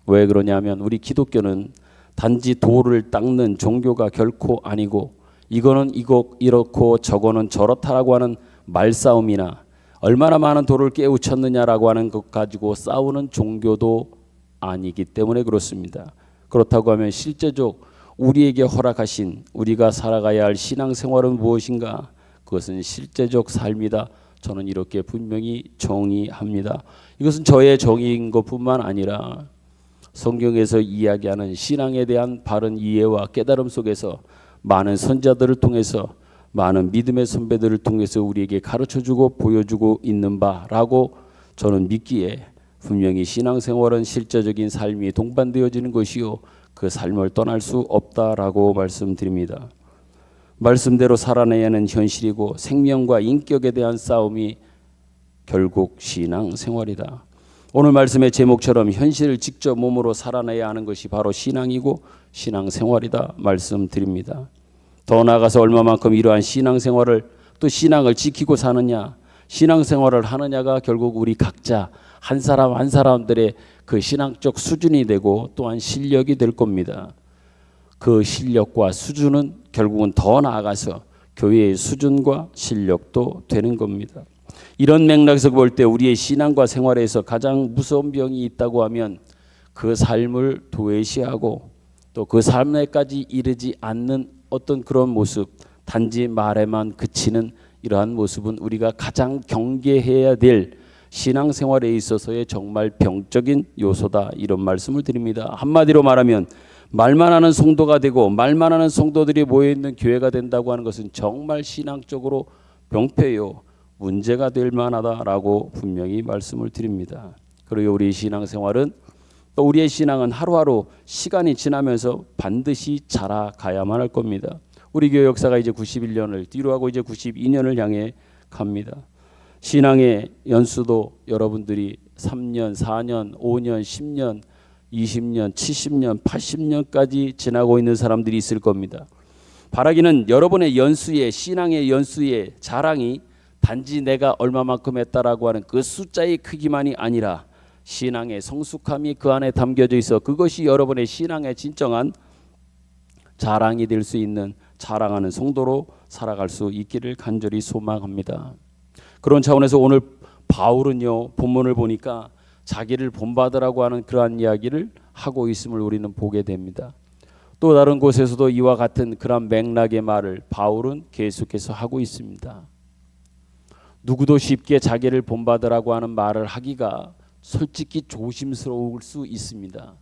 왜 그러냐면 우리 기독교는 단지 도를 닦는 종교가 결코 아니고, 이거는 이렇고 저거는 저렇다라고 하는 말싸움이나 얼마나 많은 도를 깨우쳤느냐라고 하는 것 가지고 싸우는 종교도 아니기 때문에 그렇습니다. 그렇다고 하면 실제적 우리에게 허락하신 우리가 살아가야 할 신앙생활은 무엇인가? 그것은 실제적 삶이다. 저는 이렇게 분명히 정의합니다. 이것은 저의 정의인 것뿐만 아니라 성경에서 이야기하는 신앙에 대한 바른 이해와 깨달음 속에서 많은 선자들을 통해서, 많은 믿음의 선배들을 통해서 우리에게 가르쳐주고 보여주고 있는 바라고 저는 믿기에, 분명히 신앙생활은 실제적인 삶이 동반되어지는 것이요 그 삶을 떠날 수 없다라고 말씀드립니다. 말씀대로 살아내야 하는 현실이고 생명과 인격에 대한 싸움이 결국 신앙생활이다. 오늘 말씀의 제목처럼 현실을 직접 몸으로 살아내야 하는 것이 바로 신앙이고 신앙생활이다 말씀드립니다. 더 나아가서 얼마만큼 이러한 신앙생활을, 또 신앙을 지키고 사느냐, 신앙생활을 하느냐가 결국 우리 각자 한 사람 한 사람들의 그 신앙적 수준이 되고 또한 실력이 될 겁니다. 그 실력과 수준은 결국은 더 나아가서 교회의 수준과 실력도 되는 겁니다. 이런 맥락에서 볼 때 우리의 신앙과 생활에서 가장 무서운 병이 있다고 하면 그 삶을 도외시하고 또 그 삶에까지 이르지 않는 어떤 그런 모습, 단지 말에만 그치는 이러한 모습은 우리가 가장 경계해야 될 신앙생활에 있어서의 정말 병적인 요소다, 이런 말씀을 드립니다. 한마디로 말하면 말만 하는 성도가 되고 말만 하는 성도들이 모여있는 교회가 된다고 하는 것은 정말 신앙적으로 병폐요, 문제가 될 만하다라고 분명히 말씀을 드립니다. 그리고 우리 신앙생활은, 또 우리의 신앙은 하루하루 시간이 지나면서 반드시 자라가야만 할 겁니다. 우리 교회 역사가 이제 91년을 뒤로 하고 이제 92년을 향해 갑니다. 신앙의 연수도 여러분들이 3년, 4년, 5년, 10년, 20년, 70년, 80년까지 지나고 있는 사람들이 있을 겁니다. 바라기는 여러분의 연수의, 신앙의 연수의 자랑이 단지 내가 얼마만큼 했다라고 하는 그 숫자의 크기만이 아니라 신앙의 성숙함이 그 안에 담겨져 있어 그것이 여러분의 신앙의 진정한 자랑이 될 수 있는, 자랑하는 성도로 살아갈 수 있기를 간절히 소망합니다. 그런 차원에서 오늘 바울은요, 본문을 보니까 자기를 본받으라고 하는 그러한 이야기를 하고 있음을 우리는 보게 됩니다. 또 다른 곳에서도 이와 같은 그런 맥락의 말을 바울은 계속해서 하고 있습니다. 누구도 쉽게 자기를 본받으라고 하는 말을 하기가 솔직히 조심스러울 수 있습니다.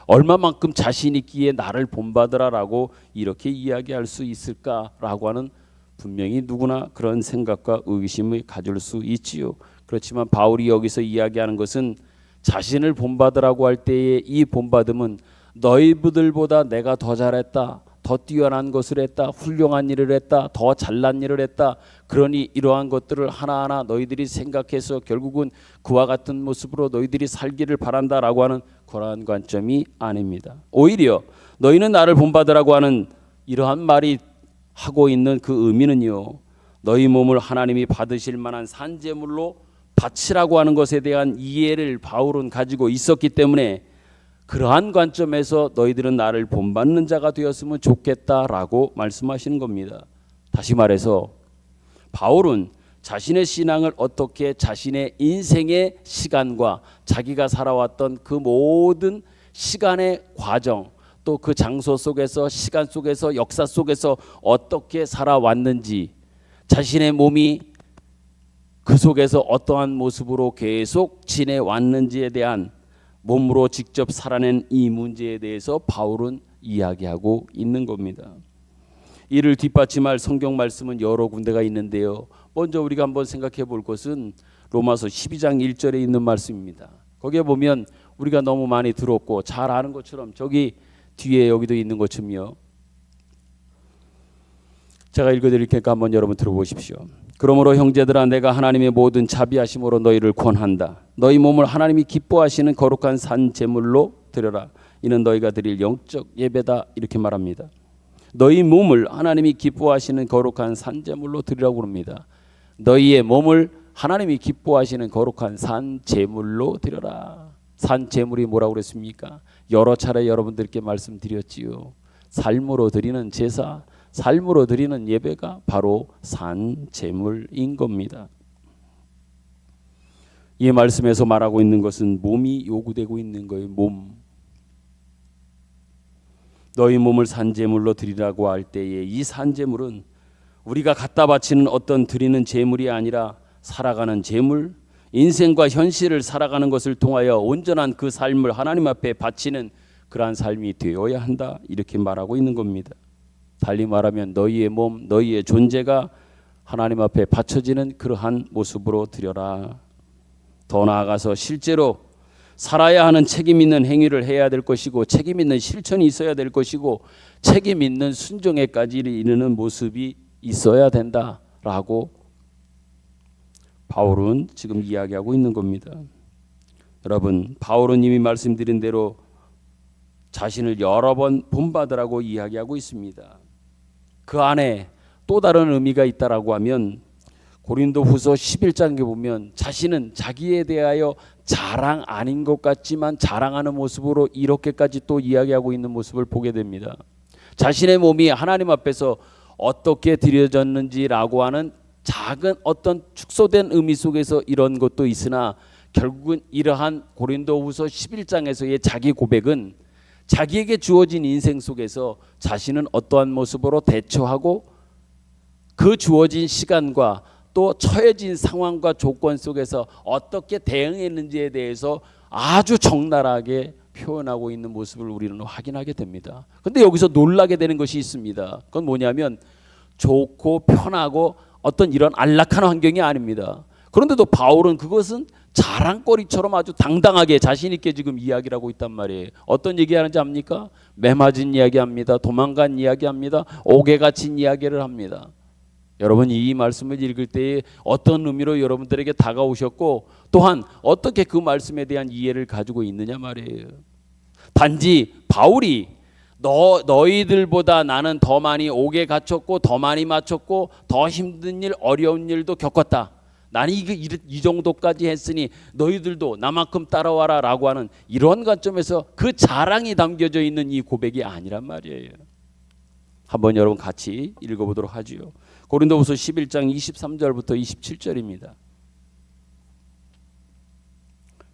얼마만큼 자신 있기에 나를 본받으라라고 이렇게 이야기할 수 있을까라고 하는, 분명히 누구나 그런 생각과 의심을 가질 수 있지요. 그렇지만 바울이 여기서 이야기하는 것은 자신을 본받으라고 할 때의 이 본받음은 너희들보다 내가 더 잘했다, 더 뛰어난 것을 했다, 훌륭한 일을 했다, 더 잘난 일을 했다, 그러니 이러한 것들을 하나하나 너희들이 생각해서 결국은 그와 같은 모습으로 너희들이 살기를 바란다라고 하는 그러한 관점이 아닙니다. 오히려 너희는 나를 본받으라고 하는 이러한 말이 하고 있는 그 의미는요, 너희 몸을 하나님이 받으실 만한 산제물로 바치라고 하는 것에 대한 이해를 바울은 가지고 있었기 때문에 그러한 관점에서 너희들은 나를 본받는 자가 되었으면 좋겠다라고 말씀하시는 겁니다. 다시 말해서 바울은 자신의 신앙을 어떻게 자신의 인생의 시간과 자기가 살아왔던 그 모든 시간의 과정, 또 그 장소 속에서, 시간 속에서, 역사 속에서 어떻게 살아왔는지, 자신의 몸이 그 속에서 어떠한 모습으로 계속 지내왔는지에 대한, 몸으로 직접 살아낸 이 문제에 대해서 바울은 이야기하고 있는 겁니다. 이를 뒷받침할 성경 말씀은 여러 군데가 있는데요. 먼저 우리가 한번 생각해 볼 것은 로마서 12장 1절에 있는 말씀입니다. 거기에 보면 우리가 너무 많이 들었고 잘 아는 것처럼 저기 뒤에 여기도 있는 것처럼요. 제가 읽어드릴 테니까 한번 여러분 들어보십시오. 그러므로 형제들아 내가 하나님의 모든 자비하심으로 너희를 권한다. 너희 몸을 하나님이 기뻐하시는 거룩한 산 제물로 드려라. 이는 너희가 드릴 영적 예배다. 이렇게 말합니다. 너희 몸을 하나님이 기뻐하시는 거룩한 산 제물로 드리라고 합니다. 너희의 몸을 하나님이 기뻐하시는 거룩한 산 제물로 드려라. 산 제물이 뭐라고 그랬습니까? 여러 차례 여러분들께 말씀드렸지요. 삶으로 드리는 제사, 삶으로 드리는 예배가 바로 산 제물인 겁니다. 이 말씀에서 말하고 있는 것은 몸이 요구되고 있는 거예요. 몸. 너희 몸을 산 제물로 드리라고 할 때에 이 산 제물은 우리가 갖다 바치는 어떤 드리는 제물이 아니라 살아가는 제물, 인생과 현실을 살아가는 것을 통하여 온전한 그 삶을 하나님 앞에 바치는 그러한 삶이 되어야 한다. 이렇게 말하고 있는 겁니다. 달리 말하면 너희의 몸, 너희의 존재가 하나님 앞에 바쳐지는 그러한 모습으로 드려라. 더 나아가서 실제로 살아야 하는 책임 있는 행위를 해야 될 것이고 책임 있는 실천이 있어야 될 것이고 책임 있는 순종에까지 이르는 모습이 있어야 된다라고 바울은 지금 이야기하고 있는 겁니다. 여러분, 바울은 이미 말씀드린 대로 자신을 여러 번 본받으라고 이야기하고 있습니다. 그 안에 또 다른 의미가 있다라고 하면 고린도후서 11장에 보면 자신은 자기에 대하여 자랑 아닌 것 같지만 자랑하는 모습으로 이렇게까지 또 이야기하고 있는 모습을 보게 됩니다. 자신의 몸이 하나님 앞에서 어떻게 드려졌는지라고 하는 작은 어떤 축소된 의미 속에서 이런 것도 있으나 결국은 이러한 고린도후서 11장에서의 자기 고백은 자기에게 주어진 인생 속에서 자신은 어떠한 모습으로 대처하고 그 주어진 시간과 또 처해진 상황과 조건 속에서 어떻게 대응했는지에 대해서 아주 적나라하게 표현하고 있는 모습을 우리는 확인하게 됩니다. 그런데 여기서 놀라게 되는 것이 있습니다. 그건 뭐냐면 좋고 편하고 어떤 이런 안락한 환경이 아닙니다. 그런데도 바울은 그것은 자랑거리처럼 아주 당당하게 자신 있게 지금 이야기를 하고 있단 말이에요. 어떤 얘기하는지 압니까? 매맞은 이야기합니다. 도망간 이야기합니다. 옥에 갇힌 이야기를 합니다. 여러분, 이 말씀을 읽을 때에 어떤 의미로 여러분들에게 다가오셨고 또한 어떻게 그 말씀에 대한 이해를 가지고 있느냐 말이에요. 단지 바울이 너희들보다 나는 더 많이 옥에 갇혔고 더 많이 맞췄고 더 힘든 일 어려운 일도 겪었다. 나는 이 정도까지 했으니 너희들도 나만큼 따라와라 라고 하는 이런 관점에서 그 자랑이 담겨져 있는 이 고백이 아니란 말이에요. 한번 여러분 같이 읽어보도록 하지요. 고린도후서 11장 23절부터 27절입니다.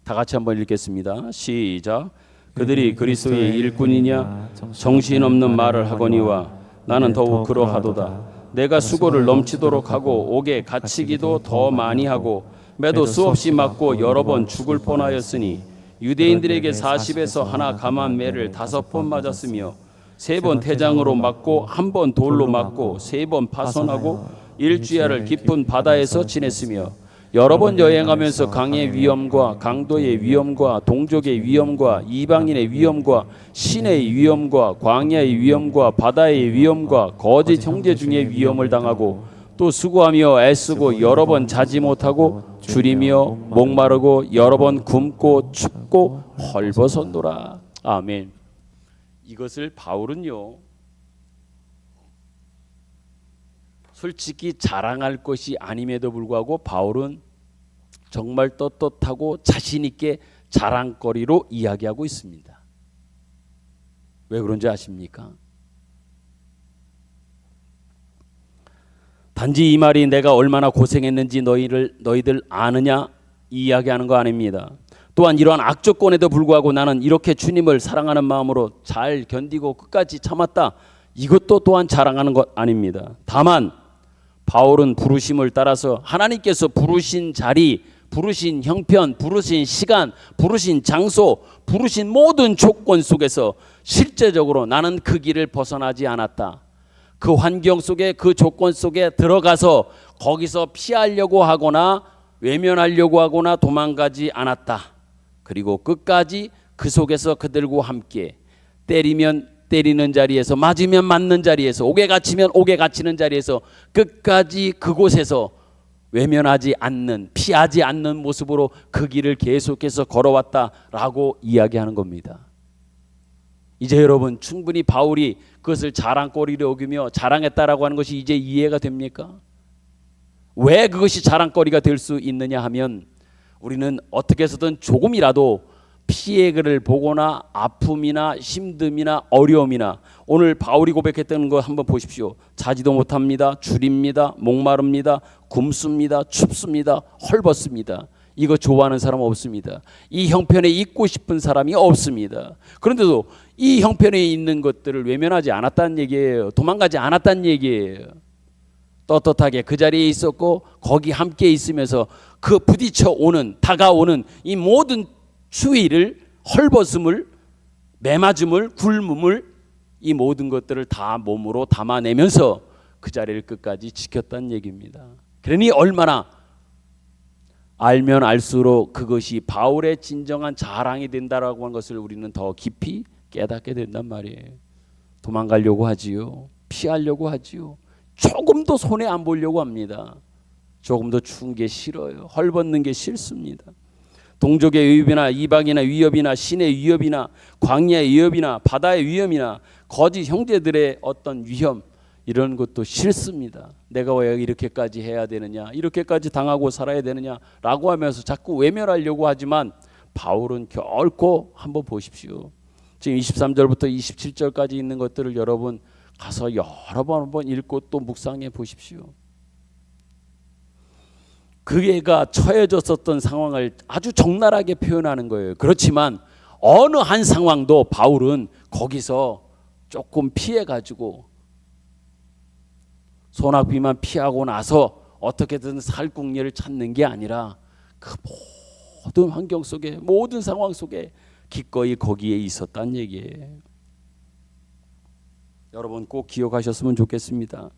다 같이 한번 읽겠습니다. 시작. 그들이 그리스도의 일꾼이냐 정신없는 말을 하거니와 나는 더욱 그러하도다. 내가 수고를 넘치도록 하고 옥에 갇히기도 더 많이 하고 매도 수없이 맞고 여러 번 죽을 뻔하였으니 유대인들에게 40에서 하나 감한 매를 5번 맞았으며 3번 태장으로 맞고 1번 돌로 맞고 3번 파손하고 일주야를 깊은 바다에서 지냈으며 여러 번 여행하면서 강의 위험과 강도의 위험과 동족의 위험과 이방인의 위험과 신의 위험과 광야의 위험과 바다의 위험과 거짓 형제 중에 위험을 당하고 또 수고하며 애쓰고 여러 번 자지 못하고 줄이며 목마르고 여러 번 굶고 춥고 헐벗었노라. 아멘. 이것을 바울은요 솔직히 자랑할 것이 아님에도 불구하고 바울은 정말 떳떳하고 자신 있게 자랑거리로 이야기하고 있습니다. 왜 그런지 아십니까? 단지 이 말이 내가 얼마나 고생했는지 너희들 아느냐 이야기하는 거 아닙니다. 또한 이러한 악조건에도 불구하고 나는 이렇게 주님을 사랑하는 마음으로 잘 견디고 끝까지 참았다. 이것도 또한 자랑하는 것 아닙니다. 다만 바울은 부르심을 따라서 하나님께서 부르신 자리, 부르신 형편, 부르신 시간, 부르신 장소, 부르신 모든 조건 속에서 실제적으로 나는 그 길을 벗어나지 않았다. 그 환경 속에 그 조건 속에 들어가서 거기서 피하려고 하거나 외면하려고 하거나 도망가지 않았다. 그리고 끝까지 그 속에서 그들과 함께 때리면 때리는 자리에서 맞으면 맞는 자리에서 옥에 갇히면 옥에 갇히는 자리에서 끝까지 그곳에서 외면하지 않는 피하지 않는 모습으로 그 길을 계속해서 걸어왔다라고 이야기하는 겁니다. 이제 여러분 충분히 바울이 그것을 자랑거리로 여기며 자랑했다라고 하는 것이 이제 이해가 됩니까? 왜 그것이 자랑거리가 될 수 있느냐 하면 우리는 어떻게 해서든 조금이라도 피해를 보거나 아픔이나 힘듦이나 어려움이나 오늘 바울이 고백했던 거 한번 보십시오. 자지도 못합니다. 줄입니다. 목마릅니다. 굶습니다. 춥습니다. 헐벗습니다. 이거 좋아하는 사람 없습니다. 이 형편에 있고 싶은 사람이 없습니다. 그런데도 이 형편에 있는 것들을 외면하지 않았다는 얘기예요. 도망가지 않았다는 얘기예요. 떳떳하게 그 자리에 있었고 거기 함께 있으면서 그 부딪혀 오는 다가오는 이 모든 추위를 헐벗음을 매맞음을 굶음을 이 모든 것들을 다 몸으로 담아내면서 그 자리를 끝까지 지켰다는 얘기입니다. 그러니 얼마나 알면 알수록 그것이 바울의 진정한 자랑이 된다라고 하는 것을 우리는 더 깊이 깨닫게 된단 말이에요. 도망가려고 하지요. 피하려고 하지요. 조금도 손해 안 보려고 합니다. 조금도 추운 게 싫어요. 헐벗는 게 싫습니다. 동족의 위협이나 이방인의 위협이나 신의 위협이나 광야의 위협이나 바다의 위험이나 거짓 형제들의 어떤 위험 이런 것도 싫습니다. 내가 왜 이렇게까지 해야 되느냐, 이렇게까지 당하고 살아야 되느냐라고 하면서 자꾸 외면하려고 하지만 바울은 결코 한번 보십시오. 지금 23절부터 27절까지 있는 것들을 여러분 가서 여러 번 한번 읽고 또 묵상해 보십시오. 그가 처해졌었던 상황을 아주 적나라하게 표현하는 거예요. 그렇지만 어느 한 상황도 바울은 거기서 조금 피해가지고 소낙비만 피하고 나서 어떻게든 살 궁리를 찾는 게 아니라 그 모든 환경 속에 모든 상황 속에 기꺼이 거기에 있었다는 얘기예요. 여러분 꼭 기억하셨으면 좋겠습니다.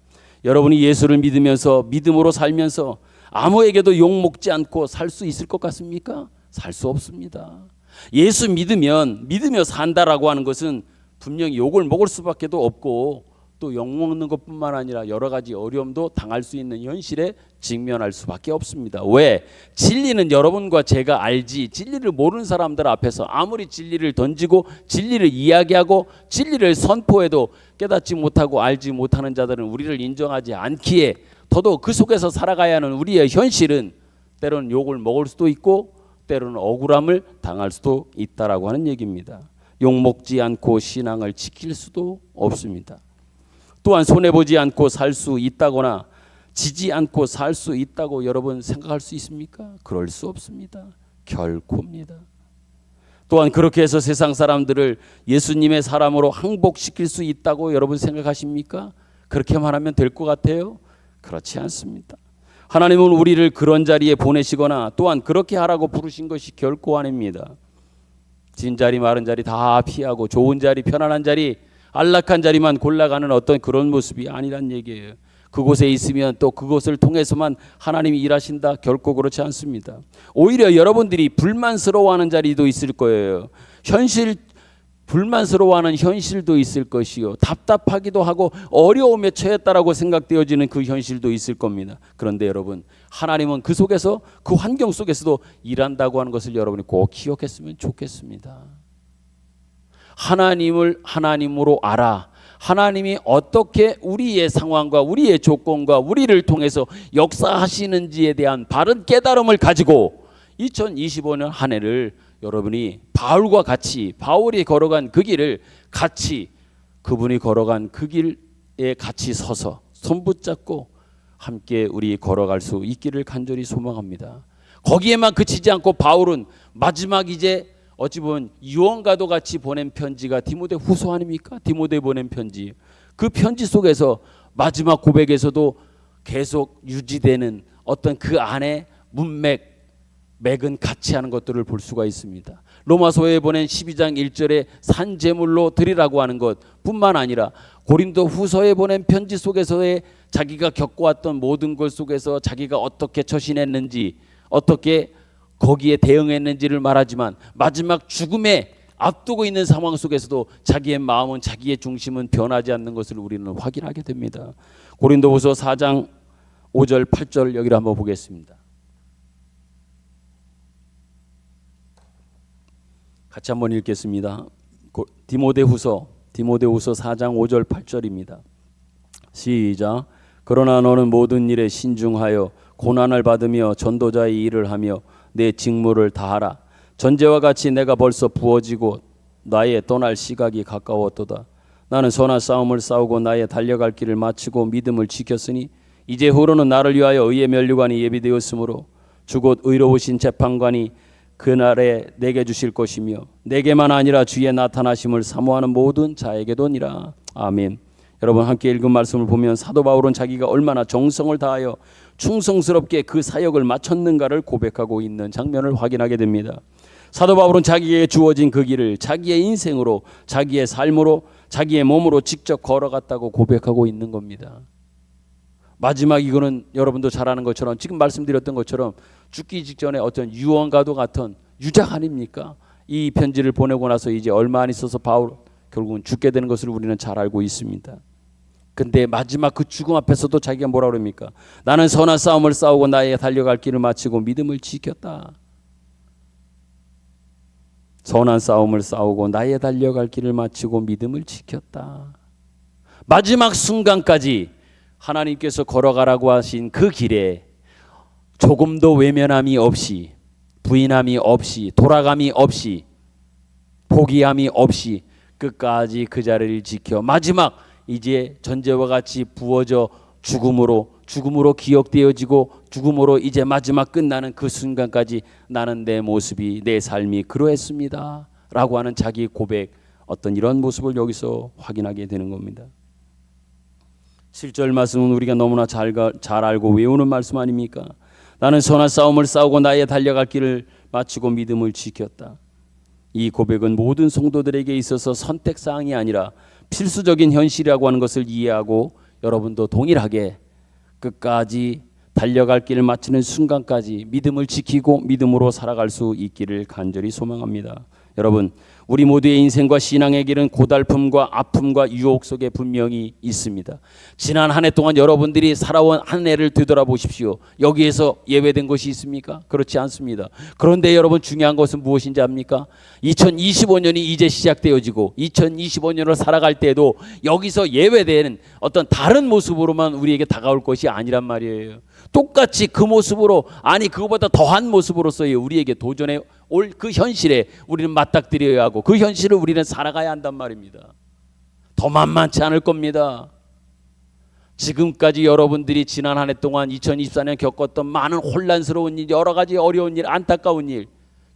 여러분이 예수를 믿으면서 믿음으로 살면서 아무에게도 욕먹지 않고 살 수 있을 것 같습니까? 살 수 없습니다. 예수 믿으며 산다라고 하는 것은 분명히 욕을 먹을 수밖에도 없고 또 욕먹는 것뿐만 아니라 여러 가지 어려움도 당할 수 있는 현실에 직면할 수밖에 없습니다. 왜? 진리는 여러분과 제가 알지 진리를 모르는 사람들 앞에서 아무리 진리를 던지고 진리를 이야기하고 진리를 선포해도 깨닫지 못하고 알지 못하는 자들은 우리를 인정하지 않기에 더더욱 그 속에서 살아가야 하는 우리의 현실은 때로는 욕을 먹을 수도 있고 때로는 억울함을 당할 수도 있다라고 하는 얘기입니다. 욕먹지 않고 신앙을 지킬 수도 없습니다. 또한 손해보지 않고 살 수 있다거나 지지 않고 살 수 있다고 여러분 생각할 수 있습니까? 그럴 수 없습니다. 결코입니다. 또한 그렇게 해서 세상 사람들을 예수님의 사람으로 항복시킬 수 있다고 여러분 생각하십니까? 그렇게만 하면 될 것 같아요? 그렇지 않습니다. 하나님은 우리를 그런 자리에 보내시거나 또한 그렇게 하라고 부르신 것이 결코 아닙니다. 진 자리 마른 자리 다 피하고 좋은 자리 편안한 자리 안락한 자리만 골라가는 어떤 그런 모습이 아니란 얘기예요. 그곳에 있으면 또 그것을 통해서만 하나님이 일하신다? 결코 그렇지 않습니다. 오히려 여러분들이 불만스러워하는 자리도 있을 거예요. 불만스러워하는 현실도 있을 것이요. 답답하기도 하고 어려움에 처했다라고 생각되어지는 그 현실도 있을 겁니다. 그런데 여러분 하나님은 그 속에서 그 환경 속에서도 일한다고 하는 것을 여러분이 꼭 기억했으면 좋겠습니다. 하나님을 하나님으로 알아. 하나님이 어떻게 우리의 상황과 우리의 조건과 우리를 통해서 역사하시는지에 대한 바른 깨달음을 가지고 2025년 한 해를 여러분이 바울과 같이 바울이 걸어간 그 길을 같이 그분이 걸어간 그 길에 같이 서서 손 붙잡고 함께 우리 걸어갈 수 있기를 간절히 소망합니다. 거기에만 그치지 않고 바울은 마지막 이제 어찌 보면 유언과도 같이 보낸 편지가 디모데 후서 아닙니까? 디모데 보낸 편지. 그 편지 속에서 마지막 고백에서도 계속 유지되는 어떤 그 안에 문맥 맥은 같이 하는 것들을 볼 수가 있습니다. 로마서에 보낸 12장 1절에 산 제물로 드리라고 하는 것뿐만 아니라 고린도 후서에 보낸 편지 속에서의 자기가 겪어왔던 모든 것 속에서 자기가 어떻게 처신했는지, 어떻게 거기에 대응했는지를 말하지만 마지막 죽음에 앞두고 있는 상황 속에서도 자기의 마음은, 자기의 중심은 변하지 않는 것을 우리는 확인하게 됩니다. 고린도후서 4장 5절 8절 여기를 한번 보겠습니다. 같이 한번 읽겠습니다. 디모데후서 4장 5절 8절입니다. 시작. 그러나 너는 모든 일에 신중하여 고난을 받으며 전도자의 일을 하며 내 직무를 다하라. 전제와 같이 내가 벌써 부어지고 나의 떠날 시각이 가까웠도다. 나는 선한 싸움을 싸우고 나의 달려갈 길을 마치고 믿음을 지켰으니 이제 후로는 나를 위하여 의의 면류관이 예비되었으므로 주곧 의로우신 재판관이 그날에 내게 주실 것이며 내게만 아니라 주의 나타나심을 사모하는 모든 자에게도니라. 아멘. 여러분 함께 읽은 말씀을 보면 사도 바울은 자기가 얼마나 정성을 다하여 충성스럽게 그 사역을 마쳤는가를 고백하고 있는 장면을 확인하게 됩니다. 사도 바울은 자기에게 주어진 그 길을 자기의 인생으로, 자기의 삶으로, 자기의 몸으로 직접 걸어갔다고 고백하고 있는 겁니다. 마지막 이거는 여러분도 잘 아는 것처럼, 지금 말씀드렸던 것처럼 죽기 직전에 어떤 유언과도 같은 유작 아닙니까? 이 편지를 보내고 나서 이제 얼마 안 있어서 바울 결국은 죽게 되는 것을 우리는 잘 알고 있습니다. 근데 마지막 그 죽음 앞에서도 자기가 뭐라 그럽니까? 나는 선한 싸움을 싸우고 나의 달려갈 길을 마치고 믿음을 지켰다. 선한 싸움을 싸우고 나의 달려갈 길을 마치고 믿음을 지켰다. 마지막 순간까지 하나님께서 걸어가라고 하신 그 길에 조금도 외면함이 없이, 부인함이 없이, 돌아감이 없이, 포기함이 없이 끝까지 그 자리를 지켜 마지막 이제 전제와 같이 부어져 죽음으로 기억되어지고 죽음으로 이제 마지막 끝나는 그 순간까지 나는 내 모습이, 내 삶이 그러했습니다 라고 하는 자기 고백, 어떤 이런 모습을 여기서 확인하게 되는 겁니다. 7절 말씀은 우리가 너무나 잘 알고 외우는 말씀 아닙니까? 나는 선한 싸움을 싸우고 나의 달려갈 길을 마치고 믿음을 지켰다. 이 고백은 모든 성도들에게 있어서 선택사항이 아니라 필수적인 현실이라고 하는 것을 이해하고 여러분도 동일하게 끝까지 달려갈 길을 마치는 순간까지 믿음을 지키고 믿음으로 살아갈 수 있기를 간절히 소망합니다. 여러분, 우리 모두의 인생과 신앙의 길은 고달픔과 아픔과 유혹 속에 분명히 있습니다. 지난 한 해 동안 여러분들이 살아온 한 해를 되돌아보십시오. 여기에서 예외된 것이 있습니까? 그렇지 않습니다. 그런데 여러분, 중요한 것은 무엇인지 압니까? 2025년이 이제 시작되어지고 2025년을 살아갈 때에도 여기서 예외되는 어떤 다른 모습으로만 우리에게 다가올 것이 아니란 말이에요. 똑같이 그 모습으로, 아니 그거보다 더한 모습으로서의 우리에게 도전해 올 그 현실에 우리는 맞닥뜨려야 하고 그 현실을 우리는 살아가야 한단 말입니다. 더 만만치 않을 겁니다. 지금까지 여러분들이 지난 한 해 동안 2024년 겪었던 많은 혼란스러운 일, 여러 가지 어려운 일, 안타까운 일,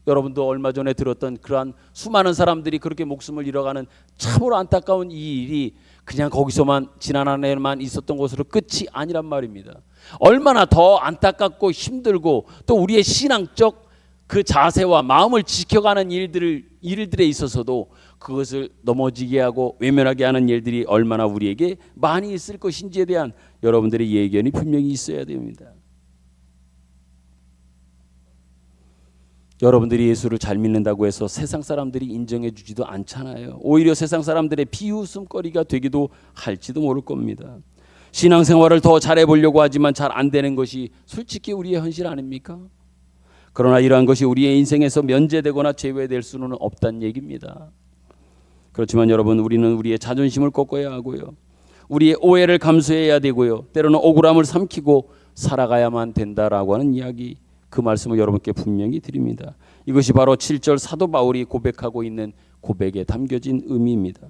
여러분도 얼마 전에 들었던 그러한 수많은 사람들이 그렇게 목숨을 잃어가는 참으로 안타까운 이 일이 그냥 거기서만 지난 한 해만 있었던 것으로 끝이 아니란 말입니다. 얼마나 더 안타깝고 힘들고 또 우리의 신앙적 그 자세와 마음을 지켜가는 일들에 있어서도 그것을 넘어지게 하고 외면하게 하는 일들이 얼마나 우리에게 많이 있을 것인지에 대한 여러분들의 예견이 분명히 있어야 됩니다. 여러분들이 예수를 잘 믿는다고 해서 세상 사람들이 인정해 주지도 않잖아요. 오히려 세상 사람들의 비웃음거리가 되기도 할지도 모를 겁니다. 신앙생활을 더 잘해보려고 하지만 잘 안 되는 것이 솔직히 우리의 현실 아닙니까? 그러나 이러한 것이 우리의 인생에서 면제되거나 제외될 수는 없다는 얘기입니다. 그렇지만 여러분, 우리는 우리의 자존심을 꺾어야 하고요, 우리의 오해를 감수해야 되고요, 때로는 억울함을 삼키고 살아가야만 된다라고 하는 이야기, 그 말씀을 여러분께 분명히 드립니다. 이것이 바로 7절 사도 바울이 고백하고 있는 고백에 담겨진 의미입니다.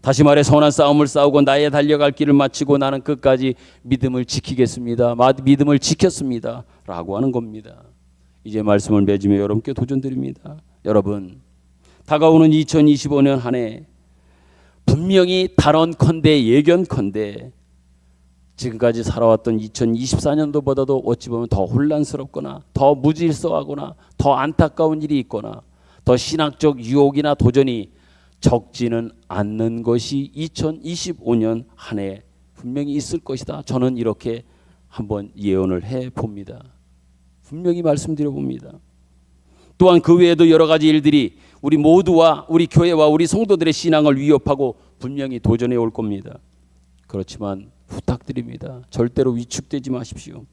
다시 말해 선한 싸움을 싸우고 나의 달려갈 길을 마치고 나는 끝까지 믿음을 지키겠습니다. 믿음을 지켰습니다 라고 하는 겁니다. 이제 말씀을 맺으며 여러분께 도전드립니다. 여러분, 다가오는 2025년 한 해 분명히 단언컨대 예견컨대 지금까지 살아왔던 2024년도보다도 어찌 보면 더 혼란스럽거나 더 무질서하거나 더 안타까운 일이 있거나 더 신학적 유혹이나 도전이 적지는 않는 것이 2025년 한 해 분명히 있을 것이다. 저는 이렇게 한번 예언을 해봅니다. 분명히 말씀드려 봅니다. 또한 그 외에도 여러 가지 일들이 우리 모두와 우리 교회와 우리 성도들의 신앙을 위협하고 분명히 도전해 올 겁니다. 그렇지만 부탁드립니다. 절대로 위축되지 마십시오.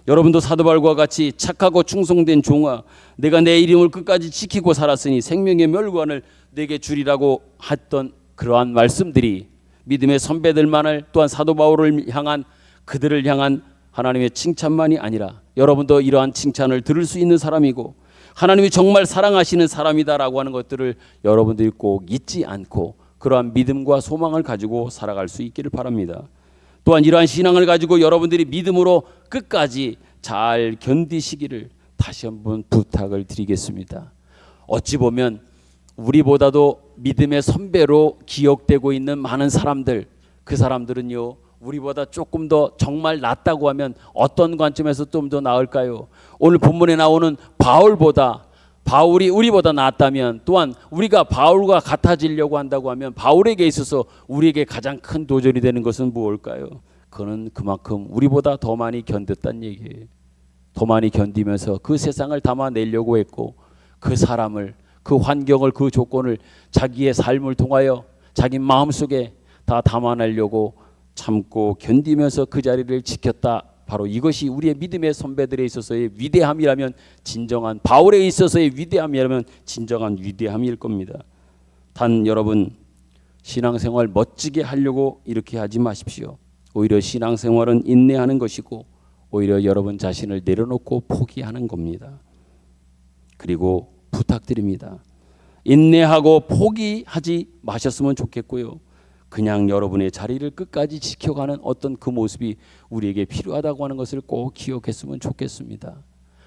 여러분도 사도 바울과 같이 착하고 충성된 종아, 내가 내 이름을 끝까지 지키고 살았으니 생명의 멸관을 내게 주리라고 했던 그러한 말씀들이 믿음의 선배들만을 또한 사도 바울을 향한 그들을 향한 하나님의 칭찬만이 아니라 여러분도 이러한 칭찬을 들을 수 있는 사람이고 하나님이 정말 사랑하시는 사람이다라고 하는 것들을 여러분들이 꼭 잊지 않고 그러한 믿음과 소망을 가지고 살아갈 수 있기를 바랍니다. 또한 이러한 신앙을 가지고 여러분들이 믿음으로 끝까지 잘 견디시기를 다시 한번 부탁을 드리겠습니다. 어찌 보면 우리보다도 믿음의 선배로 기억되고 있는 많은 사람들, 그 사람들은요 우리보다 조금 더 정말 낫다고 하면 어떤 관점에서 좀 더 나을까요? 오늘 본문에 나오는 바울이 우리보다 낫다면 또한 우리가 바울과 같아지려고 한다고 하면 바울에게 있어서 우리에게 가장 큰 도전이 되는 것은 무엇일까요? 그는 그만큼 우리보다 더 많이 견뎠다는 얘기예요. 더 많이 견디면서 그 세상을 담아내려고 했고 그 사람을, 그 환경을, 그 조건을 자기의 삶을 통하여 자기 마음속에 다 담아내려고 참고 견디면서 그 자리를 지켰다. 바로 이것이 우리의 믿음의 선배들에 있어서의 위대함이라면 진정한, 바울에 있어서의 위대함이라면 진정한 위대함일 겁니다. 단 여러분, 신앙생활 멋지게 하려고 이렇게 하지 마십시오. 오히려 신앙생활은 인내하는 것이고 오히려 여러분 자신을 내려놓고 포기하는 겁니다. 그리고 부탁드립니다. 인내하고 포기하지 마셨으면 좋겠고요. 그냥 여러분의 자리를 끝까지 지켜가는 어떤 그 모습이 우리에게 필요하다고 하는 것을 꼭 기억했으면 좋겠습니다.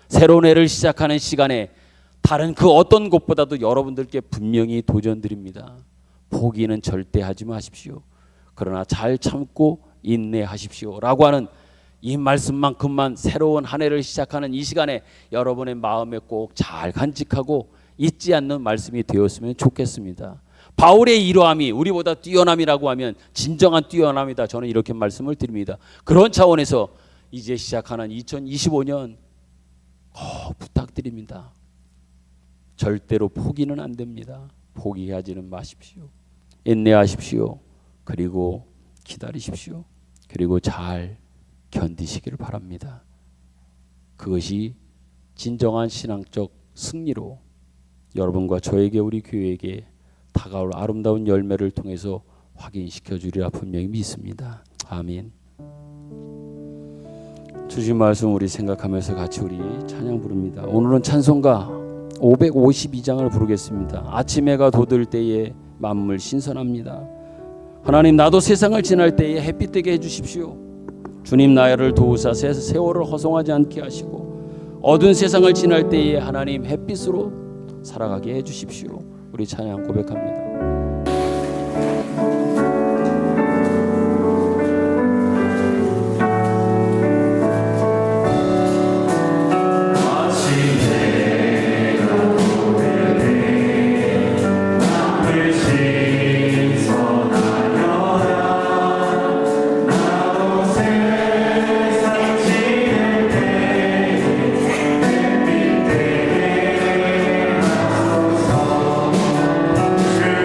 새로운 해를 시작하는 시간에 다른 그 어떤 것보다도 여러분들께 분명히 도전드립니다. 포기는 절대 하지 마십시오. 그러나 잘 참고 인내하십시오 라고 하는 이 말씀만큼만 새로운 한 해를 시작하는 이 시간에 여러분의 마음에 꼭 잘 간직하고 잊지 않는 말씀이 되었으면 좋겠습니다. 바울의 이러함이 우리보다 뛰어남이라고 하면 진정한 뛰어남이다. 저는 이렇게 말씀을 드립니다. 그런 차원에서 이제 시작하는 2025년 부탁드립니다. 절대로 포기는 안 됩니다. 포기하지는 마십시오. 인내하십시오. 그리고 기다리십시오. 그리고 잘 견디시기를 바랍니다. 그것이 진정한 신앙적 승리로 여러분과 저에게, 우리 교회에게 다가올 아름다운 열매를 통해서 확인시켜 주리라 분명히 믿습니다. 아멘. 주신 말씀 우리 생각하면서 같이 우리 찬양 부릅니다. 오늘은 찬송가 552장을 부르겠습니다. 아침 해가 돋을 때에 만물 신선합니다. 하나님, 나도 세상을 지날 때에 햇빛 되게 해주십시오. 주님, 나를 도우사 세월을 허송하지 않게 하시고 어두운 세상을 지날 때에 하나님 햇빛으로 살아가게 해주십시오. 우리 찬양 고백합니다. 주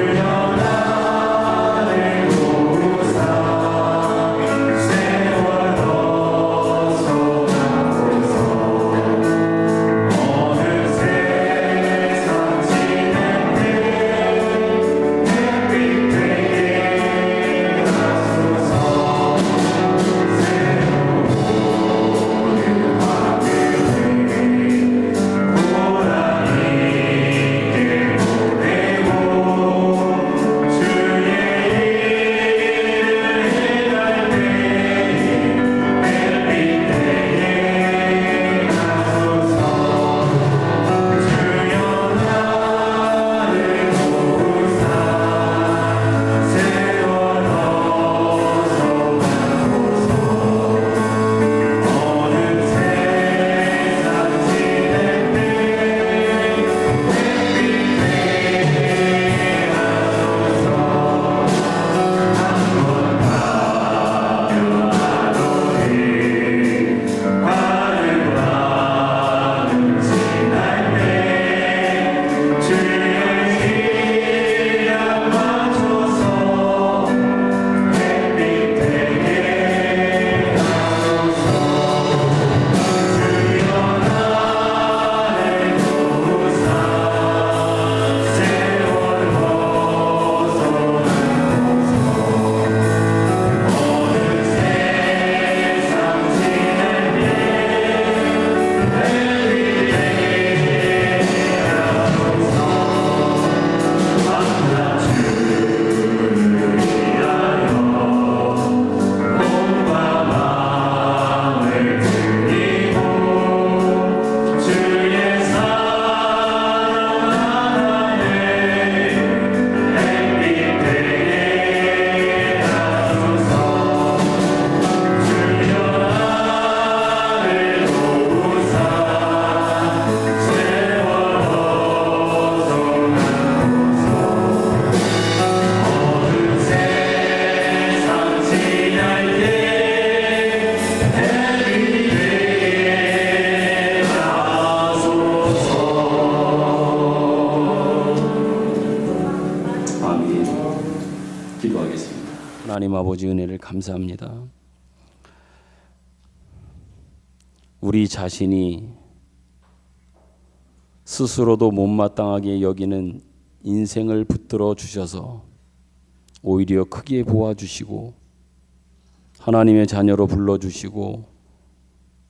하나님 아버지 은혜를 감사합니다. 우리 자신이 스스로도 못마땅하게 여기는 인생을 붙들어 주셔서 오히려 크게 보아주시고 하나님의 자녀로 불러주시고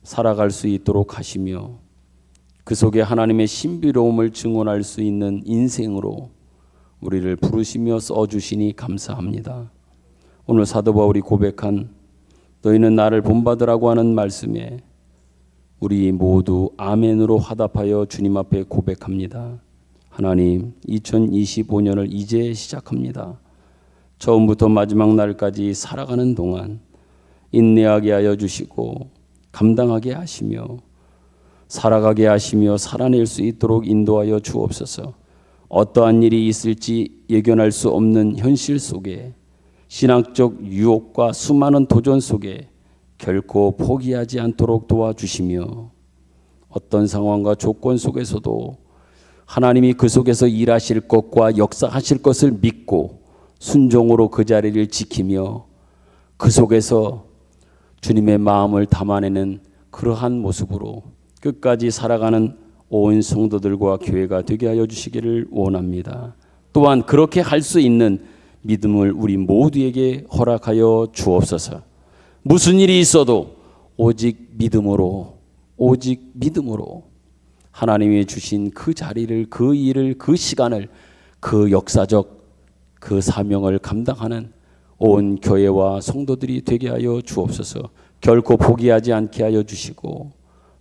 살아갈 수 있도록 하시며 그 속에 하나님의 신비로움을 증언할 수 있는 인생으로 우리를 부르시며 써주시니 감사합니다. 오늘 사도 바울이 고백한 너희는 나를 본받으라고 하는 말씀에 우리 모두 아멘으로 화답하여 주님 앞에 고백합니다. 하나님, 2025년을 이제 시작합니다. 처음부터 마지막 날까지 살아가는 동안 인내하게 하여 주시고 감당하게 하시며 살아가게 하시며 살아낼 수 있도록 인도하여 주옵소서. 어떠한 일이 있을지 예견할 수 없는 현실 속에 신앙적 유혹과 수많은 도전 속에 결코 포기하지 않도록 도와주시며 어떤 상황과 조건 속에서도 하나님이 그 속에서 일하실 것과 역사하실 것을 믿고 순종으로 그 자리를 지키며 그 속에서 주님의 마음을 담아내는 그러한 모습으로 끝까지 살아가는 온 성도들과 교회가 되게 하여 주시기를 원합니다. 또한 그렇게 할 수 있는 믿음을 우리 모두에게 허락하여 주옵소서. 무슨 일이 있어도 오직 믿음으로 하나님이 주신 그 자리를, 그 일을, 그 시간을, 그 역사적 그 사명을 감당하는 온 교회와 성도들이 되게 하여 주옵소서. 결코 포기하지 않게 하여 주시고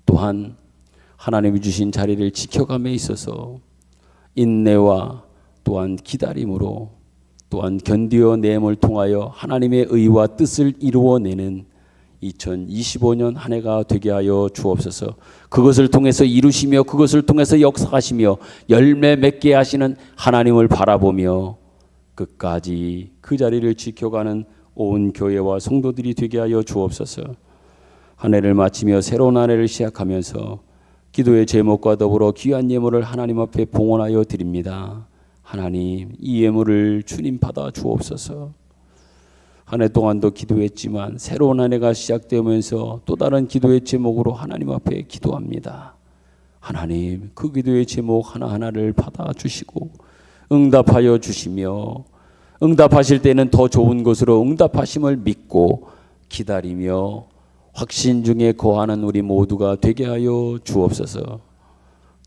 또한 하나님이 주신 자리를 지켜감에 있어서 인내와 또한 기다림으로 또한 견디어냄을 통하여 하나님의 의와 뜻을 이루어내는 2025년 한 해가 되게 하여 주옵소서. 그것을 통해서 이루시며 그것을 통해서 역사하시며 열매 맺게 하시는 하나님을 바라보며 끝까지 그 자리를 지켜가는 온 교회와 성도들이 되게 하여 주옵소서. 한 해를 마치며 새로운 한 해를 시작하면서 기도의 제목과 더불어 귀한 예물을 하나님 앞에 봉헌하여 드립니다. 하나님, 이 예물을 주님 받아 주옵소서. 한 해 동안도 기도했지만 새로운 한 해가 시작되면서 또 다른 기도의 제목으로 하나님 앞에 기도합니다. 하나님, 그 기도의 제목 하나하나를 받아 주시고 응답하여 주시며 응답하실 때는 더 좋은 것으로 응답하심을 믿고 기다리며 확신 중에 거하는 우리 모두가 되게 하여 주옵소서.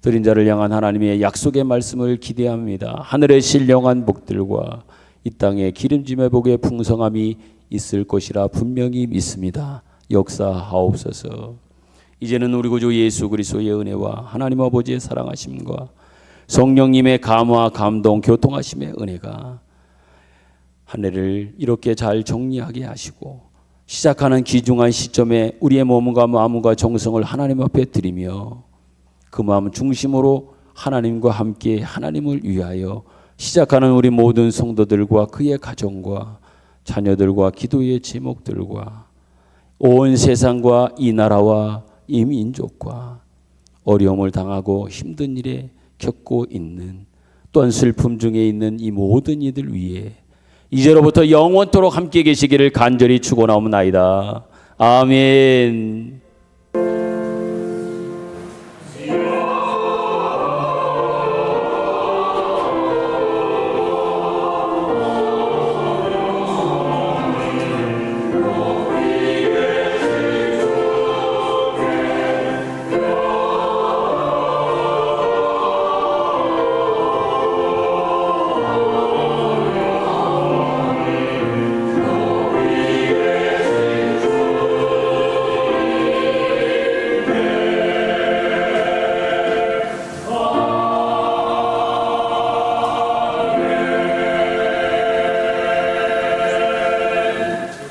드린 자를 향한 하나님의 약속의 말씀을 기대합니다. 하늘의 신령한 복들과 이 땅의 기름짐의 복의 풍성함이 있을 것이라 분명히 믿습니다. 역사하옵소서. 이제는 우리 구주 예수 그리스도의 은혜와 하나님 아버지의 사랑하심과 성령님의 감화 감동 교통하심의 은혜가 한 해를 이렇게 잘 정리하게 하시고 시작하는 귀중한 시점에 우리의 몸과 마음과 정성을 하나님 앞에 드리며 그 마음 중심으로 하나님과 함께 하나님을 위하여 시작하는 우리 모든 성도들과 그의 가정과 자녀들과 기도의 제목들과 온 세상과 이 나라와 이 민족과 어려움을 당하고 힘든 일에 겪고 있는 또한 슬픔 중에 있는 이 모든 이들 위해 이제로부터 영원토록 함께 계시기를 간절히 축원하옵나이다. 아멘.